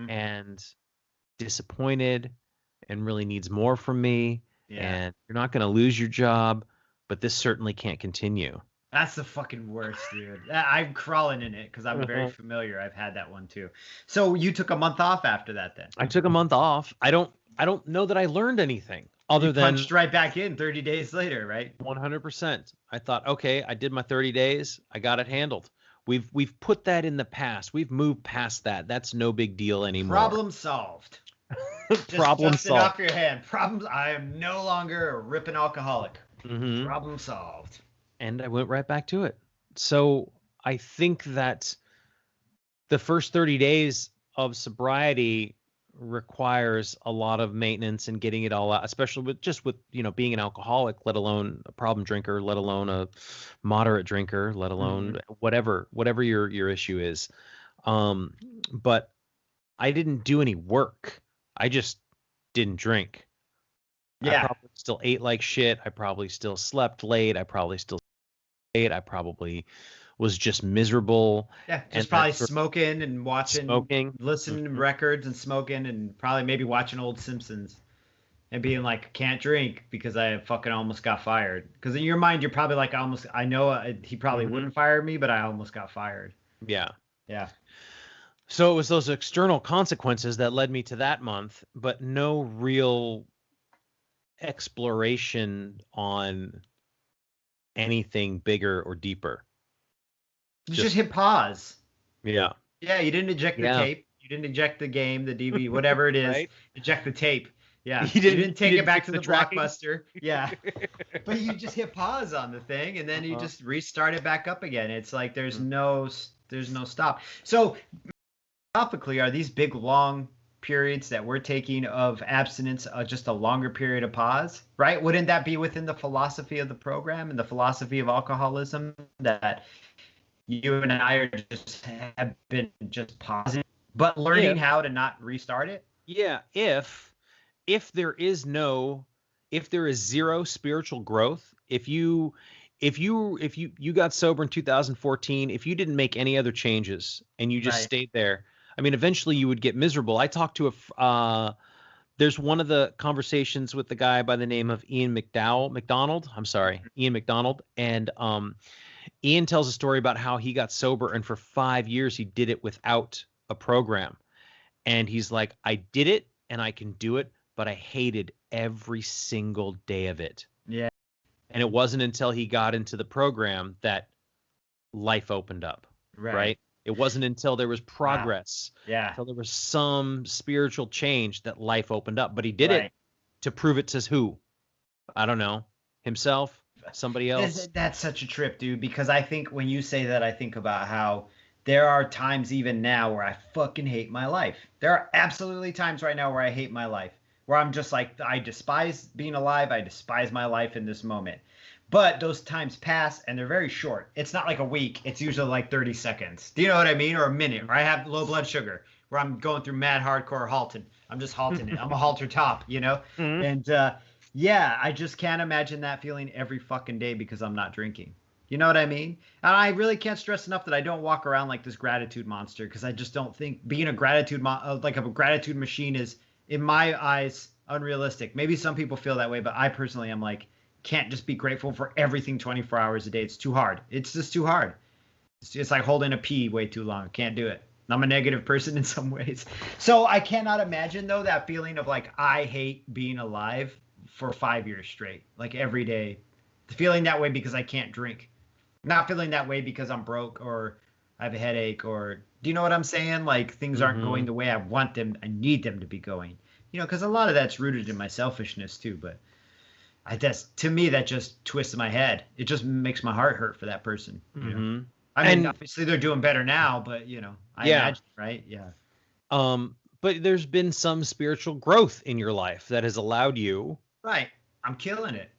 [SPEAKER 3] and disappointed and really needs more from me. And you're not going to lose your job, but this certainly can't continue.
[SPEAKER 2] That's the fucking worst, dude. I'm crawling in it because I'm very familiar. I've had that one too. So you took a month off after that then?
[SPEAKER 3] I took a month off. I don't know that I learned anything other than
[SPEAKER 2] punched right back in 30 days later, right?
[SPEAKER 3] 100%. I thought, okay, I did my 30 days. I got it handled. We've put that in the past. We've moved past that. That's no big deal anymore.
[SPEAKER 2] Problem solved.
[SPEAKER 3] Problem
[SPEAKER 2] just
[SPEAKER 3] solved.
[SPEAKER 2] It off your hand. Problems. I am no longer a ripping alcoholic. Problem solved.
[SPEAKER 3] And I went right back to it. So I think that the first 30 days of sobriety requires a lot of maintenance and getting it all out, especially with being an alcoholic, let alone a problem drinker, let alone a moderate drinker, let alone whatever your issue is. But I didn't do any work. I just didn't drink. I probably still ate like shit. I probably still slept late. I probably was just miserable.
[SPEAKER 2] Yeah, just probably smoking and watching, listening to records and smoking, and probably maybe watching old Simpsons and being like, can't drink because I fucking almost got fired. Because in your mind, you're probably like, I know he probably wouldn't fire me, but I almost got fired.
[SPEAKER 3] Yeah.
[SPEAKER 2] Yeah.
[SPEAKER 3] So it was those external consequences that led me to that month, but no real exploration on anything bigger or deeper.
[SPEAKER 2] You just hit pause.
[SPEAKER 3] Yeah.
[SPEAKER 2] Yeah, you didn't eject the tape. You didn't eject the game, the DVD, whatever it is. Right? Eject the tape. Yeah. You didn't take it back to the Blockbuster. Yeah. But you just hit pause on the thing, and then you just restart it back up again. It's like there's no stop. So philosophically, are these big long periods that we're taking of abstinence just a longer period of pause, right? Wouldn't that be within the philosophy of the program and the philosophy of alcoholism, that you and I have been just pausing, but learning how to not restart it?
[SPEAKER 3] Yeah, if there is zero spiritual growth, if you got sober in 2014, if you didn't make any other changes and you just stayed there, I mean, eventually you would get miserable. I talked to there's one of the conversations with the guy by the name of Ian McDonald. And Ian tells a story about how he got sober, and for 5 years he did it without a program. And he's like, I did it and I can do it, but I hated every single day of it.
[SPEAKER 2] Yeah.
[SPEAKER 3] And it wasn't until he got into the program that life opened up. Right? It wasn't until there was progress, until there was some spiritual change, that life opened up. But he did it to prove it to who? I don't know. Himself? Somebody else?
[SPEAKER 2] That's such a trip, dude, because I think when you say that, I think about how there are times even now where I fucking hate my life. There are absolutely times right now where I hate my life, where I'm just like, I despise being alive. I despise my life in this moment. But those times pass, and they're very short. It's not like a week. It's usually like 30 seconds. Do you know what I mean? Or a minute, where I have low blood sugar, where I'm going through mad hardcore halting. I'm just halting it. I'm a halter top, you know? And I just can't imagine that feeling every fucking day because I'm not drinking. You know what I mean? And I really can't stress enough that I don't walk around like this gratitude monster, because I just don't think being a gratitude machine is, in my eyes, unrealistic. Maybe some people feel that way, but I personally am like, can't just be grateful for everything 24 hours a day. It's too hard. It's just too hard. It's like holding a pee way too long. Can't do it. I'm a negative person in some ways. So I cannot imagine though that feeling of like I hate being alive for 5 years straight, like every day, feeling that way because I can't drink, not feeling that way because I'm broke or I have a headache or do you know what I'm saying? Like things aren't going the way I want them. I need them to be going. Because a lot of that's rooted in my selfishness too. But to me that just twists my head. It just makes my heart hurt for that person. I mean, obviously they're doing better now, but I imagine, right? Yeah.
[SPEAKER 3] But there's been some spiritual growth in your life that has allowed you.
[SPEAKER 2] Right. I'm killing it.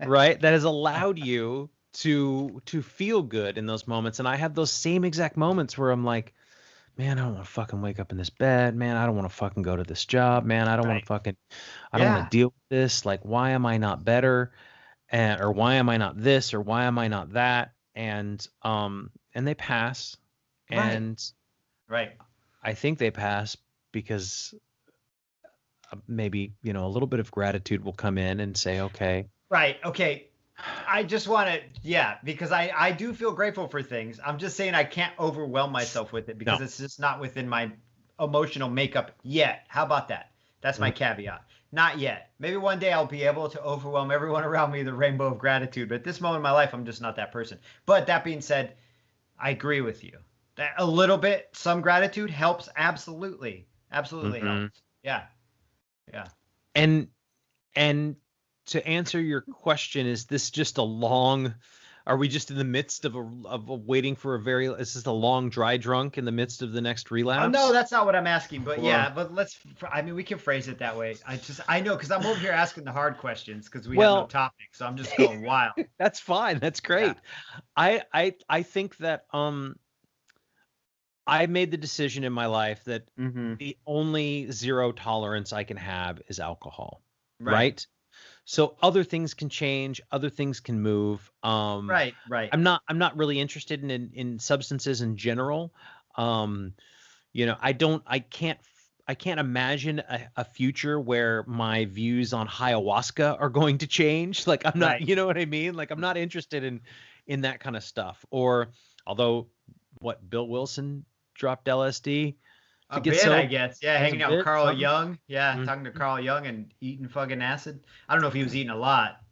[SPEAKER 3] Right. That has allowed you to feel good in those moments. And I have those same exact moments where I'm like, man, I don't want to fucking wake up in this bed, man. I don't want to fucking go to this job, man. I don't want to fucking, I don't want to deal with this. Like, why am I not better? Or why am I not this? Or why am I not that? And they pass. And
[SPEAKER 2] right.
[SPEAKER 3] I think they pass because maybe, a little bit of gratitude will come in and say, okay.
[SPEAKER 2] Right. Okay. I just want to, because I do feel grateful for things. I'm just saying I can't overwhelm myself with it because it's just not within my emotional makeup yet. How about that? That's my caveat. Not yet. Maybe one day I'll be able to overwhelm everyone around me with the rainbow of gratitude. But at this moment in my life, I'm just not that person. But that being said, I agree with you. That a little bit, some gratitude helps. Absolutely. Absolutely helps. Yeah. Yeah.
[SPEAKER 3] And to answer your question, is this just are we just in the midst of waiting for is this a long dry drunk in the midst of the next relapse?
[SPEAKER 2] Oh, no, that's not what I'm asking, but we can phrase it that way. I know, because I'm over here asking the hard questions because we have no topic, so I'm just going wild.
[SPEAKER 3] That's fine. That's great. Yeah. I think that, I made the decision in my life that the only zero tolerance I can have is alcohol. Right? So other things can change, other things can move.
[SPEAKER 2] Right.
[SPEAKER 3] I'm not really interested in substances in general. I can't imagine a future where my views on ayahuasca are going to change. Like I'm not, you know what I mean? Like I'm not interested in that kind of stuff. Or although Bill Wilson dropped LSD.
[SPEAKER 2] I guess. Yeah, hanging out with Carl Jung. Yeah, talking to Carl Jung and eating fucking acid. I don't know if he was eating a lot.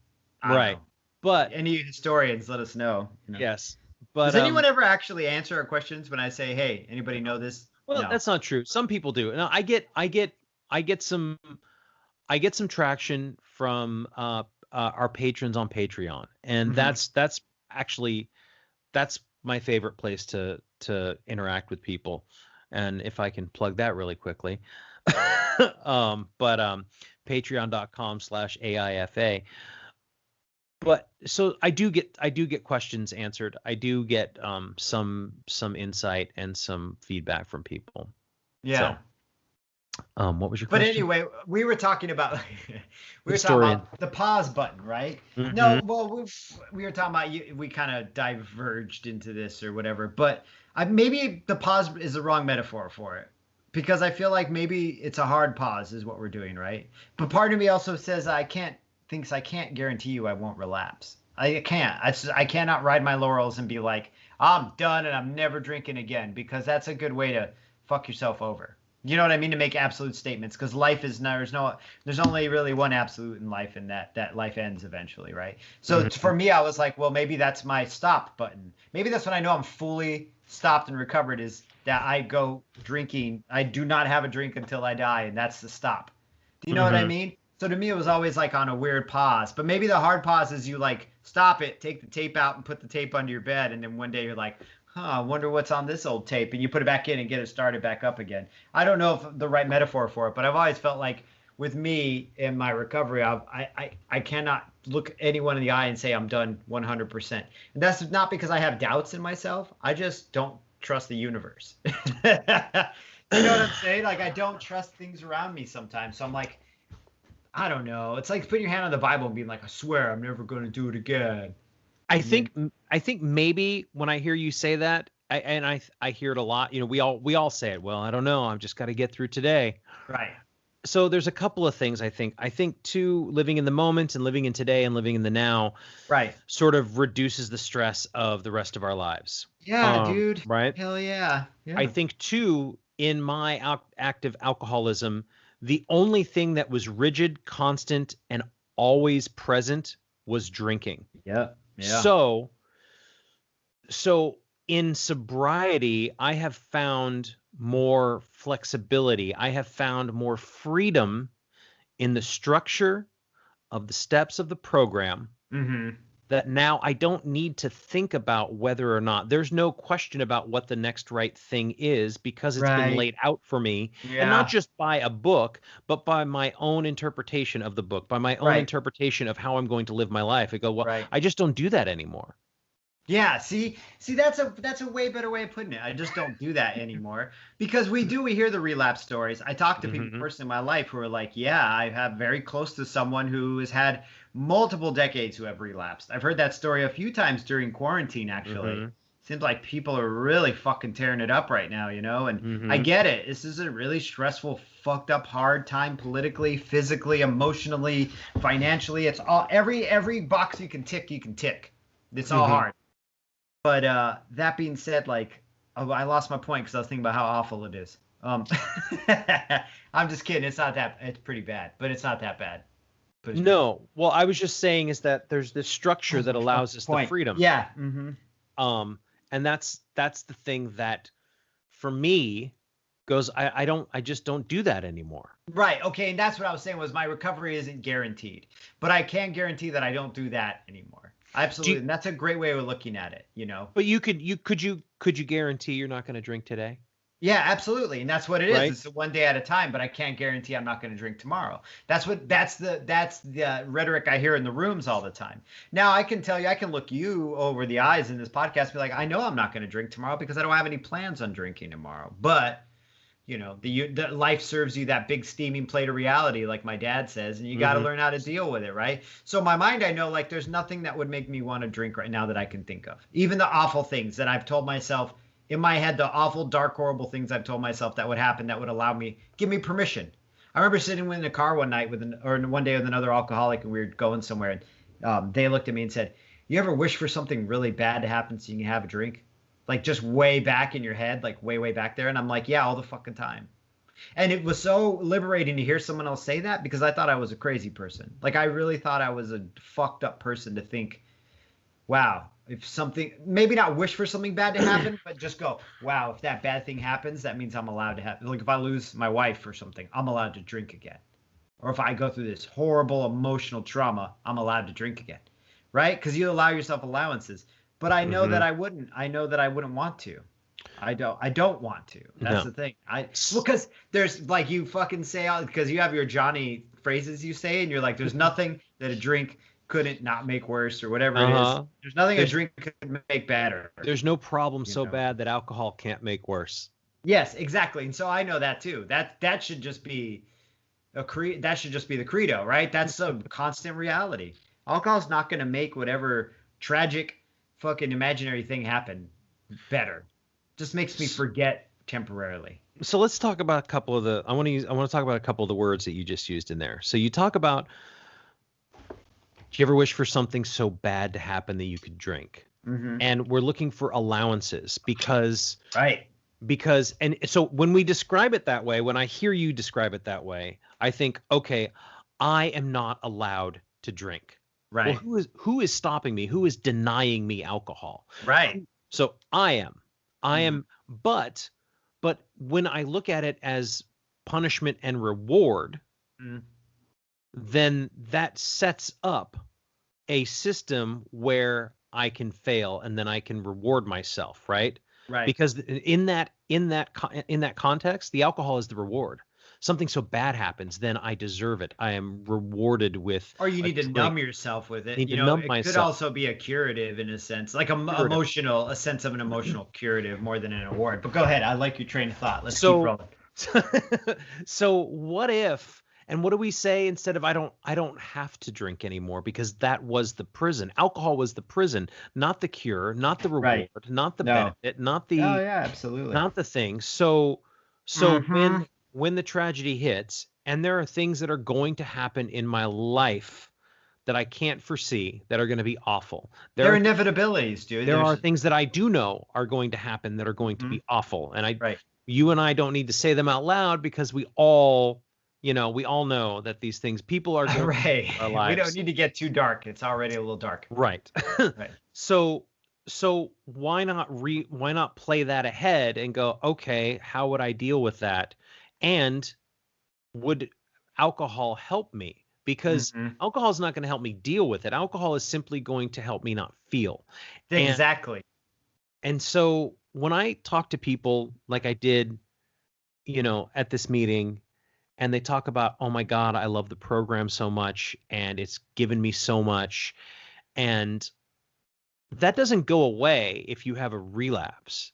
[SPEAKER 3] Right. But
[SPEAKER 2] any historians, let us know.
[SPEAKER 3] Yes. But
[SPEAKER 2] does anyone ever actually answer our questions when I say, "Hey, anybody know this?"
[SPEAKER 3] Well, that's not true. Some people do. No, I get some traction from our patrons on Patreon, and that's my favorite place to interact with people. And if I can plug that really quickly, patreon.com/AIFA. But so I do get questions answered. I do get some insight and some feedback from people.
[SPEAKER 2] Yeah.
[SPEAKER 3] So, what was your question?
[SPEAKER 2] But anyway, we were talking about talking about the pause button, right? No, well, we were talking about we kind of diverged into this or whatever, but maybe the pause is the wrong metaphor for it, because I feel like maybe it's a hard pause is what we're doing, right? But part of me also says I can't guarantee you I won't relapse. I can't. I cannot ride my laurels and be like, I'm done and I'm never drinking again, because that's a good way to fuck yourself over. You know what I mean? To make absolute statements, because life is there's only really one absolute in life, and that life ends eventually, right? So for me, I was like, well, maybe that's my stop button. Maybe that's when I know I'm fully stopped and recovered, is that I go drinking. I do not have a drink until I die, and that's the stop. Do you know what I mean? So to me, it was always like on a weird pause. But maybe the hard pause is you like stop it, take the tape out, and put the tape under your bed, and then one day you're like, I wonder what's on this old tape, and you put it back in and get it started back up again. I don't know if the right metaphor for it, but I've always felt like with me in my recovery, I cannot look anyone in the eye and say I'm done 100%. And that's not because I have doubts in myself. I just don't trust the universe. You know what I'm saying? Like I don't trust things around me sometimes. So I'm like, I don't know. It's like putting your hand on the Bible and being like, I swear I'm never going to do it again.
[SPEAKER 3] I think maybe when I hear you say that, I hear it a lot. We all say it. Well, I don't know. I've just got to get through today.
[SPEAKER 2] Right.
[SPEAKER 3] So there's a couple of things I think too, living in the moment and living in today and living in the now,
[SPEAKER 2] right,
[SPEAKER 3] sort of reduces the stress of the rest of our lives.
[SPEAKER 2] Yeah, dude.
[SPEAKER 3] Right.
[SPEAKER 2] Hell yeah.
[SPEAKER 3] I
[SPEAKER 2] Yeah.
[SPEAKER 3] think too, in my active alcoholism, the only thing that was rigid, constant, and always present was drinking.
[SPEAKER 2] Yeah. Yeah.
[SPEAKER 3] So, so in sobriety, I have found more flexibility. I have found more freedom in the structure of the steps of the program,
[SPEAKER 2] Mm-hmm.
[SPEAKER 3] that now I don't need to think about whether or not there's no question about what the next right thing is, because it's been
[SPEAKER 2] Right.
[SPEAKER 3] laid out for me, and not
[SPEAKER 2] Yeah.
[SPEAKER 3] just by a book, but by my own interpretation of the book, by my own
[SPEAKER 2] Right.
[SPEAKER 3] interpretation of how I'm going to live my life. I go, well,
[SPEAKER 2] Right.
[SPEAKER 3] I just don't do that anymore.
[SPEAKER 2] Yeah, see, that's a way better way of putting it. I just don't do that anymore because we hear the relapse stories. I talk to people
[SPEAKER 3] Hmm.
[SPEAKER 2] personally in my life who are like, yeah, I have very close to someone who has had multiple decades who have relapsed. I've heard that story a few times during quarantine, actually.
[SPEAKER 3] Hmm.
[SPEAKER 2] Seems like people are really fucking tearing it up right now, you know? And I
[SPEAKER 3] Hmm.
[SPEAKER 2] get it. This is a really stressful, fucked up, hard time politically, physically, emotionally, financially. It's all every box you can tick, you can tick. It's all
[SPEAKER 3] Hmm.
[SPEAKER 2] hard. But that being said, like, oh, I lost my point because I was thinking about how awful it is. I'm just kidding. It's not that. It's pretty bad, but it's not that bad. But it's pretty.
[SPEAKER 3] No, well, I was just saying is that there's this structure
[SPEAKER 2] Oh,
[SPEAKER 3] that
[SPEAKER 2] my fucking
[SPEAKER 3] allows us the
[SPEAKER 2] point.
[SPEAKER 3] freedom.
[SPEAKER 2] Yeah. Mm-hmm.
[SPEAKER 3] Um, and that's the thing that for me goes, I just don't do that anymore.
[SPEAKER 2] Right. Okay. And that's what I was saying was my recovery isn't guaranteed, but I can guarantee that I don't do that anymore.
[SPEAKER 3] Do
[SPEAKER 2] Absolutely.
[SPEAKER 3] you,
[SPEAKER 2] And that's a great way of looking at it. You know.
[SPEAKER 3] but could you guarantee you're not going to drink today?
[SPEAKER 2] Yeah, absolutely. And that's what it is.
[SPEAKER 3] Right?
[SPEAKER 2] It's a one day at a time, but I can't guarantee I'm not going to drink tomorrow. That's the rhetoric I hear in the rooms all the time. Now I can tell you, I can look you over the eyes in this podcast and be like, I know I'm not going to drink tomorrow because I don't have any plans on drinking tomorrow. But the life serves you that big steaming plate of reality, like my dad says, and you got to
[SPEAKER 3] Hmm.
[SPEAKER 2] learn how to deal with it, right? So in my mind, I know like there's nothing that would make me want to drink right now that I can think of. Even the awful things that I've told myself in my head, the awful, dark, horrible things I've told myself that would happen that would allow me, give me permission. I remember sitting in the car one night or one day with another alcoholic, and we were going somewhere, and they looked at me and said, "You ever wish for something really bad to happen so you can have a drink?" Like just way back in your head, like way, way back there. And I'm like, yeah, all the fucking time. And it was so liberating to hear someone else say that because I thought I was a crazy person. Like I really thought I was a fucked up person to think, wow, if something, maybe not wish for something bad to happen, but just go, wow, if that bad thing happens, that means I'm allowed to have, like if I lose my wife or something, I'm allowed to drink again. Or if I go through this horrible emotional trauma, I'm allowed to drink again. Right? Because you allow yourself allowances. But I know
[SPEAKER 3] Hmm.
[SPEAKER 2] that I wouldn't. I know that I wouldn't want to. I don't want to. That's
[SPEAKER 3] No.
[SPEAKER 2] the thing. Well, because there's like you fucking say because you have your Johnny phrases you say, and you're like, there's nothing that a drink couldn't not make worse or whatever it is.
[SPEAKER 3] Uh-huh.
[SPEAKER 2] There's nothing a
[SPEAKER 3] There's
[SPEAKER 2] drink could make better.
[SPEAKER 3] there's no problem
[SPEAKER 2] You
[SPEAKER 3] so
[SPEAKER 2] know.
[SPEAKER 3] bad that alcohol can't make worse.
[SPEAKER 2] Yes, exactly. And so I know that too. That should just be that should just be the credo, right? That's a constant reality. Alcohol's not going to make whatever tragic fucking imaginary thing happen better. Just makes me forget temporarily.
[SPEAKER 3] So let's talk about a couple of the I want to talk about a couple of the words that you just used in there. So you talk about, do you ever wish for something so bad to happen that you could drink?
[SPEAKER 2] Mm-hmm.
[SPEAKER 3] And we're looking for allowances
[SPEAKER 2] Right.
[SPEAKER 3] because and so when we describe it that way, when I hear you describe it that way, I think, okay, I am not allowed to drink. Well,
[SPEAKER 2] Right.
[SPEAKER 3] who is stopping me? Who is denying me alcohol?
[SPEAKER 2] Right.
[SPEAKER 3] So I am. I
[SPEAKER 2] Mm-hmm.
[SPEAKER 3] am, but when I look at it as punishment and reward,
[SPEAKER 2] Mm-hmm.
[SPEAKER 3] then that sets up a system where I can fail and then I can reward myself, right?
[SPEAKER 2] Right.
[SPEAKER 3] Because in that context, the alcohol is the reward. Something so bad happens, then I deserve it. I am rewarded with
[SPEAKER 2] Or you
[SPEAKER 3] a
[SPEAKER 2] need to
[SPEAKER 3] drink.
[SPEAKER 2] numb yourself with it.
[SPEAKER 3] Need to numb
[SPEAKER 2] It could
[SPEAKER 3] myself.
[SPEAKER 2] also be a curative in a sense, like
[SPEAKER 3] Curative.
[SPEAKER 2] a sense of an emotional curative more than an award. But go ahead. I like your train of thought. Let's keep
[SPEAKER 3] So
[SPEAKER 2] rolling.
[SPEAKER 3] so what if, and what do we say instead of I don't have to drink anymore, because that was the prison. Alcohol was the prison, not the cure, not the reward,
[SPEAKER 2] Right.
[SPEAKER 3] not the
[SPEAKER 2] No.
[SPEAKER 3] benefit, not
[SPEAKER 2] Oh
[SPEAKER 3] the
[SPEAKER 2] yeah, absolutely.
[SPEAKER 3] not the thing. So
[SPEAKER 2] Mhm.
[SPEAKER 3] when the tragedy hits, and there are things that are going to happen in my life that I can't foresee that are going to be awful.
[SPEAKER 2] There are inevitabilities, dude.
[SPEAKER 3] There are things that I do know are going to happen that are going to be awful. And you and I don't need to say them out loud because we all know that these things, people are going
[SPEAKER 2] right.
[SPEAKER 3] to our lives.
[SPEAKER 2] We don't need to get too dark. It's already a little dark.
[SPEAKER 3] Right.
[SPEAKER 2] Right.
[SPEAKER 3] So why not play that ahead and go, okay, how would I deal with that? And would alcohol help me? Because alcohol is not going to help me deal with it. Alcohol is simply going to help me not feel.
[SPEAKER 2] Exactly.
[SPEAKER 3] And so when I talk to people like I did, at this meeting, and they talk about, oh my God, I love the program so much and it's given me so much. And that doesn't go away if you have a relapse.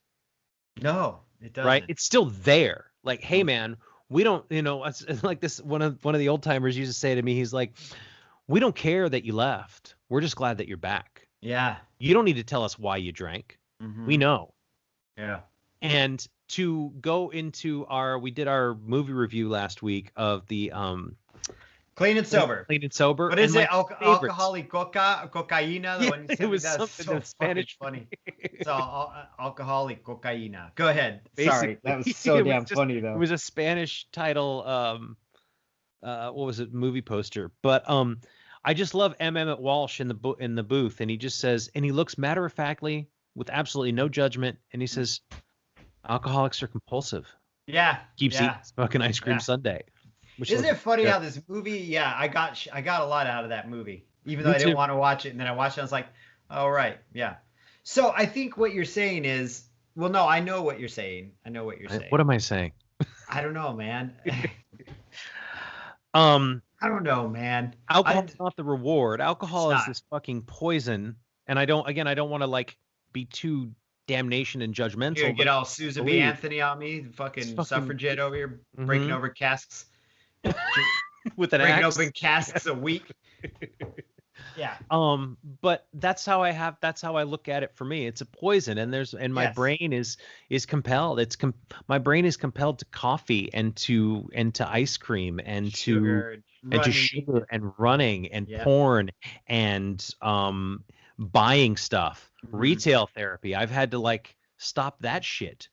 [SPEAKER 2] No, it doesn't.
[SPEAKER 3] Right? It's still there. Like, hey man, we don't, it's like this, one of the old timers used to say to me, he's like, we don't care that you left. We're just glad that you're back.
[SPEAKER 2] Yeah.
[SPEAKER 3] You don't need to tell us why you drank. We know.
[SPEAKER 2] Yeah.
[SPEAKER 3] And to go into we did our movie review last week of the
[SPEAKER 2] Clean and Sober.
[SPEAKER 3] Clean and Sober.
[SPEAKER 2] What is it? Alcoholic cocaína? The one you said,
[SPEAKER 3] it was
[SPEAKER 2] that's
[SPEAKER 3] something
[SPEAKER 2] so
[SPEAKER 3] in Spanish.
[SPEAKER 2] Funny. So alcoholic cocaína. Go ahead.
[SPEAKER 3] Basically,
[SPEAKER 2] sorry, that was so damn funny though.
[SPEAKER 3] It was a Spanish title. What was it? Movie poster. But I just love Emmett Walsh in the booth, and he just says, and he looks matter of factly with absolutely no judgment, and he says, alcoholics are compulsive.
[SPEAKER 2] Yeah.
[SPEAKER 3] Keeps eating fucking ice cream sundae.
[SPEAKER 2] Isn't it funny how this movie? Yeah, I got a lot out of that movie, even though I didn't want to watch it, and then I watched it. I was like, oh right, yeah. So I think what you're saying is, well, no, I know what you're saying. I know what you're saying.
[SPEAKER 3] What am I saying?
[SPEAKER 2] I don't know, man.
[SPEAKER 3] I
[SPEAKER 2] don't know, man.
[SPEAKER 3] Alcohol's not the reward. Alcohol is this fucking poison, and I don't want to like be too damnation and judgmental.
[SPEAKER 2] You get all Susan B. Anthony on me, fucking suffragette over here, breaking over casks.
[SPEAKER 3] With an
[SPEAKER 2] breaking
[SPEAKER 3] axe.
[SPEAKER 2] open casks a week. Yeah.
[SPEAKER 3] But that's how I look at it. For me, it's a poison, and my brain is compelled. My brain is compelled to coffee and to ice cream and to sugar and running and porn and buying stuff, retail therapy. I've had to like stop that shit,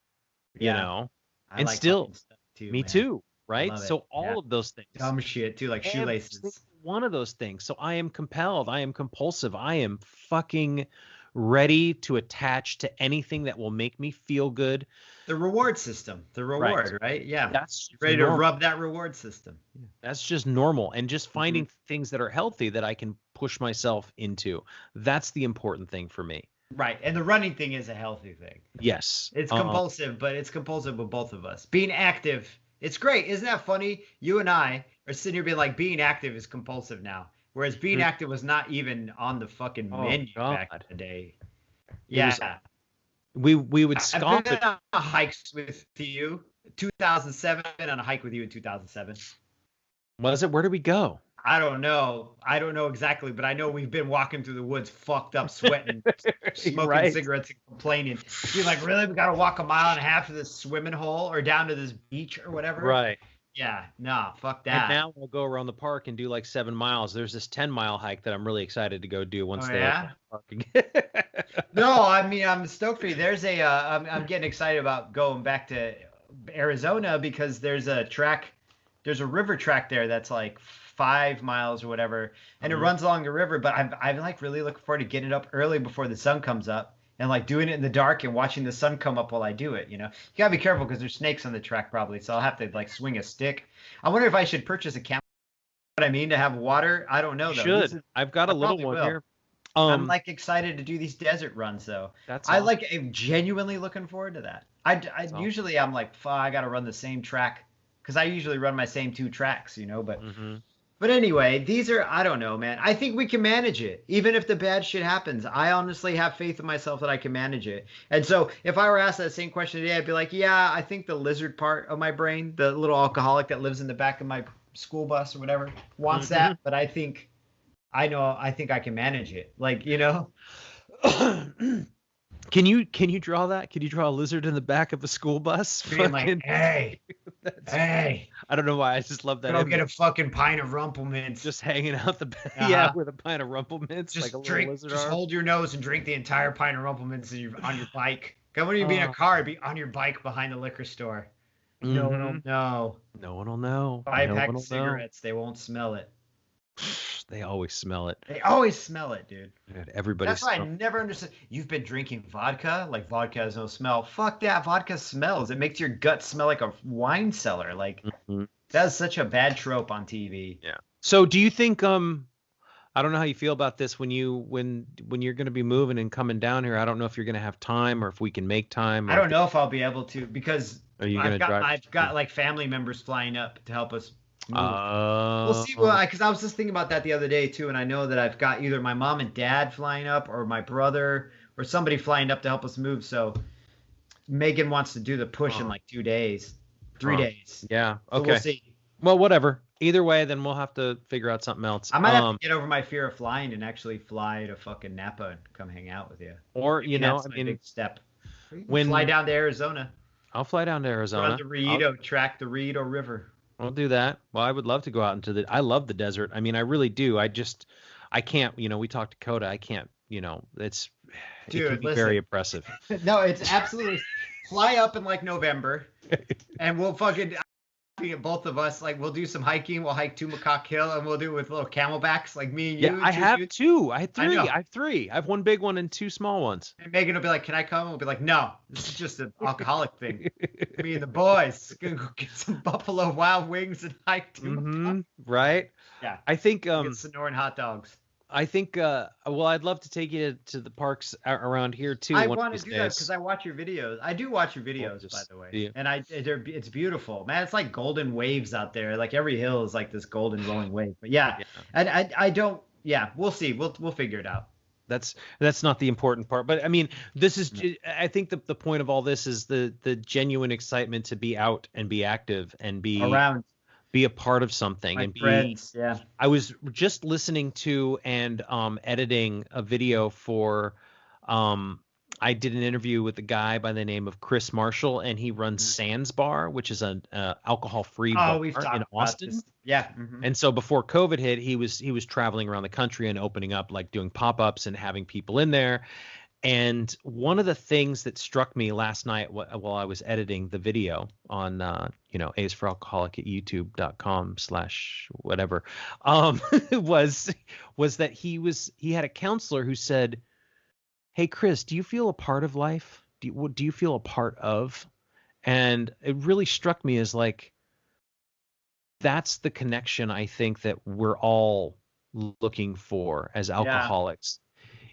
[SPEAKER 3] you know, and like still too, me man. Too. Right. So all of those things.
[SPEAKER 2] Dumb shit too, like shoelaces.
[SPEAKER 3] One of those things. So I am compelled. I am compulsive. I am fucking ready to attach to anything that will make me feel good.
[SPEAKER 2] The reward system. The reward, right? Yeah.
[SPEAKER 3] That's
[SPEAKER 2] ready to rub that reward system.
[SPEAKER 3] Yeah. That's just normal. And just finding things that are healthy that I can push myself into. That's the important thing for me.
[SPEAKER 2] Right. And the running thing is a healthy thing.
[SPEAKER 3] Yes.
[SPEAKER 2] It's compulsive, but it's compulsive with both of us. Being active. It's great. Isn't that funny? You and I are sitting here being like, being active is compulsive now. Whereas being active was not even on the fucking menu back in the day. Yeah.
[SPEAKER 3] We would scoff
[SPEAKER 2] I've been on hikes with you. 2007, on a hike with you in 2007.
[SPEAKER 3] Was it? Where did we go?
[SPEAKER 2] I don't know. I don't know exactly, but I know we've been walking through the woods, fucked up, sweating, smoking cigarettes, and complaining. You're like, really? We got to walk 1.5 miles to this swimming hole or down to this beach or whatever?
[SPEAKER 3] Right.
[SPEAKER 2] Yeah. Nah, fuck that.
[SPEAKER 3] And now we'll go around the park and do like 7 miles. There's this 10-mile hike that I'm really excited to go do once they open the park again.
[SPEAKER 2] No, I mean, I'm stoked for you. There's I'm getting excited about going back to Arizona because there's a river track there that's like 5 miles or whatever, and it runs along the river. But I'm like really looking forward to getting up early before the sun comes up and like doing it in the dark and watching the sun come up while I do it. You know, you gotta be careful because there's snakes on the track probably, so I'll have to like swing a stick. I wonder if I should purchase a camera. What I mean to have water? I don't know though.
[SPEAKER 3] I've got a little one here.
[SPEAKER 2] I'm like excited to do these desert runs though. I'm genuinely looking forward to that. Usually I'm like, I gotta run the same track because I usually run my same 2 tracks, you know, but. But anyway, these are, I don't know, man. I think we can manage it. Even if the bad shit happens, I honestly have faith in myself that I can manage it. And so if I were asked that same question today, I'd be like, yeah, I think the lizard part of my brain, the little alcoholic that lives in the back of my school bus or whatever, wants that. But I think I can manage it. Like, you know.
[SPEAKER 3] Can you draw that? Can you draw a lizard in the back of a school bus?
[SPEAKER 2] Being like, hey, hey.
[SPEAKER 3] I don't know why. I just love that.
[SPEAKER 2] Go get a fucking pint of Rumplemints.
[SPEAKER 3] Just hanging out the yeah, with a pint of Rumplemints,
[SPEAKER 2] just
[SPEAKER 3] like a
[SPEAKER 2] drink,
[SPEAKER 3] little lizard
[SPEAKER 2] just
[SPEAKER 3] arm.
[SPEAKER 2] hold your nose and drink the entire pint of Rumplemints on your bike. Come when you be in a car, be on your bike behind the liquor store. No one will know.
[SPEAKER 3] No one will know.
[SPEAKER 2] Buy a pack of cigarettes, they won't smell it.
[SPEAKER 3] They always smell it.
[SPEAKER 2] They always smell it, dude.
[SPEAKER 3] Everybody.
[SPEAKER 2] That's why I never understood. You've been drinking vodka, like vodka has no smell. Fuck that, vodka smells. It makes your gut smell like a wine cellar. Like that's such a bad trope on TV.
[SPEAKER 3] Yeah. So do you think I don't know how you feel about this when you're going to be moving and coming down here. I don't know if you're going to have time or if we can make time.
[SPEAKER 2] I don't know if I'll be able to because
[SPEAKER 3] I've
[SPEAKER 2] got like family members flying up to help us move.
[SPEAKER 3] We'll
[SPEAKER 2] see. Well, because I was just thinking about that the other day too, and I know that I've got either my mom and dad flying up or my brother or somebody flying up to help us move. So Megan wants to do the push in like 2 days, 3 days.
[SPEAKER 3] Yeah.
[SPEAKER 2] So
[SPEAKER 3] Okay.
[SPEAKER 2] we'll see.
[SPEAKER 3] Well, whatever. Either way, then we'll have to figure out something else.
[SPEAKER 2] I might have to get over my fear of flying and actually fly to fucking Napa and come hang out with you.
[SPEAKER 3] Or
[SPEAKER 2] that's my big step. Fly down to Arizona.
[SPEAKER 3] I'll fly down to Arizona.
[SPEAKER 2] Run the Rito track, the Rito River.
[SPEAKER 3] I'll do that. Well, I would love to go out into I love the desert. I mean, I really do. I can't. We talked to Coda. I can't. It can be very oppressive.
[SPEAKER 2] No, it's absolutely. Fly up in like November, and we'll fucking. Both of us, like, we'll do some hiking. We'll hike Tumacock Hill, and we'll do it with little camelbacks, like me and you.
[SPEAKER 3] Yeah, I have two. I have three. I have three. I have one big one and two small ones.
[SPEAKER 2] And Megan will be like, "Can I come?" We'll be like, "No, this is just an alcoholic thing. Me and the boys gonna go get some Buffalo Wild Wings and hike Tumacock."
[SPEAKER 3] Right.
[SPEAKER 2] Yeah.
[SPEAKER 3] I think
[SPEAKER 2] get Sonoran hot dogs.
[SPEAKER 3] I think, well, I'd love to take you to the parks around here too.
[SPEAKER 2] I want to do that because I watch your videos. I do watch your videos, by the way,
[SPEAKER 3] yeah.
[SPEAKER 2] And it's beautiful, man. It's like golden waves out there. Like every hill is like this golden rolling wave. But yeah. I don't. Yeah, we'll see. We'll figure it out.
[SPEAKER 3] That's not the important part. But I mean, this is. I think the point of all this is the genuine excitement to be out and be active and be
[SPEAKER 2] around.
[SPEAKER 3] Be a part of something and
[SPEAKER 2] friends, yeah.
[SPEAKER 3] I was just listening to and editing a video for I did an interview with a guy by the name of Chris Marshall, and he runs Sands Bar, which is an alcohol-free bar in Austin.
[SPEAKER 2] Yeah.
[SPEAKER 3] And so before COVID hit, he was traveling around the country and opening up, like doing pop-ups and having people in there. And one of the things that struck me last night while I was editing the video on, A's for Alcoholic at youtube.com/whatever, was that he had a counselor who said, "Hey, Chris, do you feel a part of life? Do you feel a part of?" And it really struck me as like, that's the connection I think that we're all looking for as alcoholics.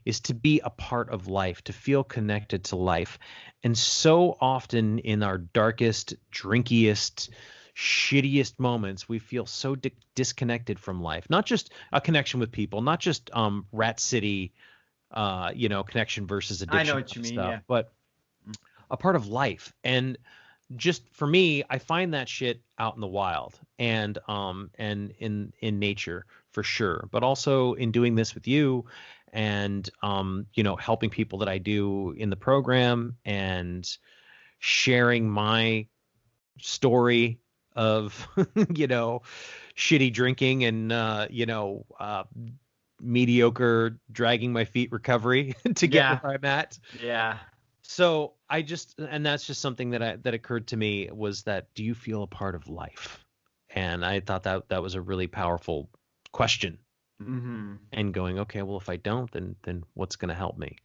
[SPEAKER 3] Is to be a part of life, to feel connected to life. And so often in our darkest, drinkiest, shittiest moments, we feel so disconnected from life. Not just a connection with people, not just Rat City, connection versus addiction.
[SPEAKER 2] I know what you mean, yeah.
[SPEAKER 3] But a part of life. And just for me, I find that shit out in the wild and in nature for sure. But also in doing this with you and helping people that I do in the program and sharing my story of shitty drinking and mediocre dragging my feet recovery to get where I'm at.
[SPEAKER 2] Yeah.
[SPEAKER 3] So and that's just something that occurred to me was that, do you feel a part of life? And I thought that was a really powerful question.
[SPEAKER 2] Mm-hmm.
[SPEAKER 3] And going, okay, well, if I don't, then what's going to help me?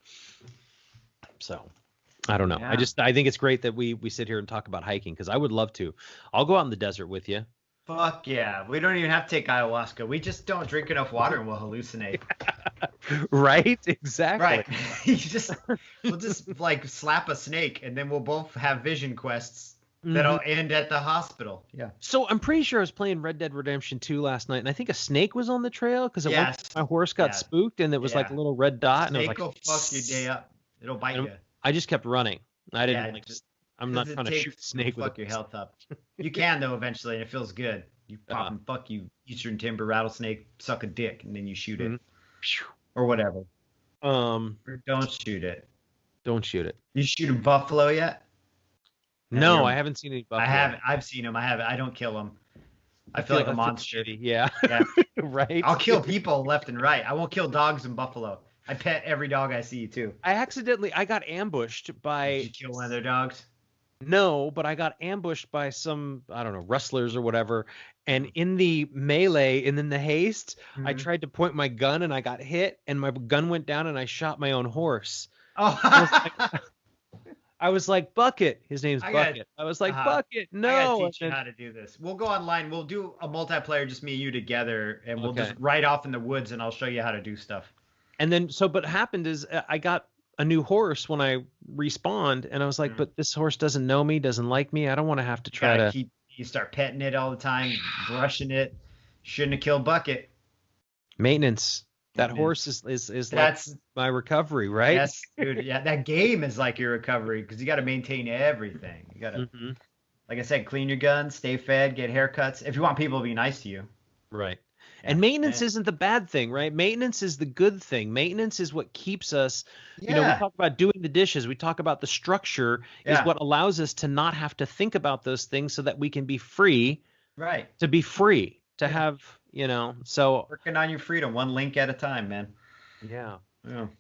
[SPEAKER 3] So I don't know.
[SPEAKER 2] Yeah.
[SPEAKER 3] I think it's great that we sit here and talk about hiking because I would love to. I'll go out in the desert with you.
[SPEAKER 2] Fuck yeah. We don't even have to take ayahuasca. We just don't drink enough water and we'll hallucinate.
[SPEAKER 3] Right? Exactly.
[SPEAKER 2] Right. We'll just like slap a snake and then we'll both have vision quests that'll end at the hospital. Yeah.
[SPEAKER 3] So I'm pretty sure I was playing Red Dead Redemption 2 last night, and I think a snake was on the trail because my horse got spooked, and it was like a little red dot, and it was like,
[SPEAKER 2] will fuck your day up. It'll bite you.
[SPEAKER 3] I just kept running. I didn't I'm not trying to shoot the snake with
[SPEAKER 2] fuck your health up. You can though eventually, and it feels good. You pop and fuck you eastern timber rattlesnake, suck a dick, and then you shoot it or whatever. Or don't shoot it.
[SPEAKER 3] Don't shoot it.
[SPEAKER 2] You shoot a buffalo yet?
[SPEAKER 3] No, I haven't seen any buffalo.
[SPEAKER 2] I haven't. I've seen them. I haven't. I don't kill them. I feel like a monster.
[SPEAKER 3] Yeah.
[SPEAKER 2] Yeah.
[SPEAKER 3] Right.
[SPEAKER 2] I'll kill people left and right. I won't kill dogs and buffalo. I pet every dog I see too.
[SPEAKER 3] I got ambushed by.
[SPEAKER 2] Did you kill one of their dogs?
[SPEAKER 3] No, but I got ambushed by some, I don't know, rustlers or whatever. And in the melee and in the haste, I tried to point my gun and I got hit and my gun went down and I shot my own horse.
[SPEAKER 2] Oh.
[SPEAKER 3] I was like, Bucket. His name's Bucket. I was like, Bucket, no.
[SPEAKER 2] I gotta teach you how to do this. We'll go online. We'll do a multiplayer, just me and you together, and we'll just ride off in the woods, and I'll show you how to do stuff.
[SPEAKER 3] And then, but what happened is I got a new horse when I respawned, and I was like, but this horse doesn't know me, doesn't like me. I don't want to have to try to.
[SPEAKER 2] You start petting it all the time, brushing it. Shouldn't have killed Bucket.
[SPEAKER 3] Maintenance. That horse is like my recovery, right?
[SPEAKER 2] Yes, dude. Yeah, that game is like your recovery because you got to maintain everything. You got to, like I said, clean your gun, stay fed, get haircuts. If you want people to be nice to you.
[SPEAKER 3] Right. Yeah. And maintenance isn't the bad thing, right? Maintenance is the good thing. Maintenance is what keeps us, we talk about doing the dishes. We talk about the structure is what allows us to not have to think about those things so that we can be free.
[SPEAKER 2] Right.
[SPEAKER 3] To be free, to have, so.
[SPEAKER 2] Working on your freedom, one link at a time, man.
[SPEAKER 3] Yeah.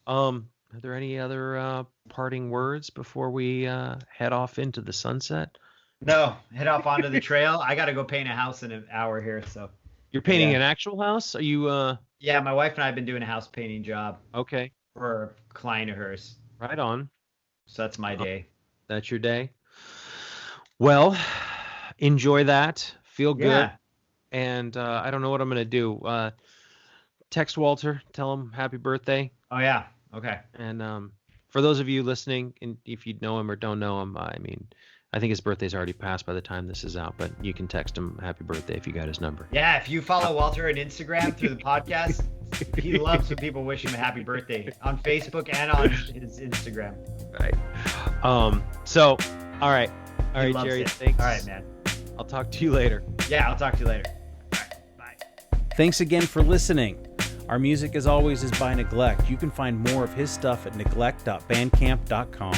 [SPEAKER 3] Are there any other parting words before we head off into the sunset?
[SPEAKER 2] No, head off onto the trail. I got to go paint a house in an hour here, so.
[SPEAKER 3] You're painting an actual house? Are you
[SPEAKER 2] Yeah, my wife and I have been doing a house painting job.
[SPEAKER 3] Okay.
[SPEAKER 2] For a client of hers.
[SPEAKER 3] Right on.
[SPEAKER 2] So that's my day.
[SPEAKER 3] That's your day. Well, enjoy that. Feel good.
[SPEAKER 2] Yeah.
[SPEAKER 3] And I don't know what I'm going to do. Text Walter, tell him happy birthday.
[SPEAKER 2] Oh, yeah. Okay.
[SPEAKER 3] And for those of you listening, and if you know him or don't know him, I think his birthday's already passed by the time this is out, but you can text him happy birthday if you got his number.
[SPEAKER 2] Yeah, if you follow Walter on Instagram through the podcast, he loves when people wish him a happy birthday on Facebook and on his Instagram.
[SPEAKER 3] Right. So, all right. All right, Jerry. Thanks.
[SPEAKER 2] All right, man.
[SPEAKER 3] I'll talk to you later.
[SPEAKER 2] Yeah, I'll talk to you later. All right, bye.
[SPEAKER 1] Thanks again for listening. Our music, as always, is by Neglect. You can find more of his stuff at neglect.bandcamp.com.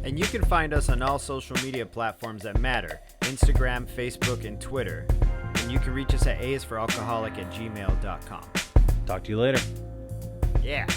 [SPEAKER 4] And you can find us on all social media platforms that matter: Instagram, Facebook, and Twitter. And you can reach us at aisforalcoholic@gmail.com.
[SPEAKER 1] Talk to you later.
[SPEAKER 4] Yeah.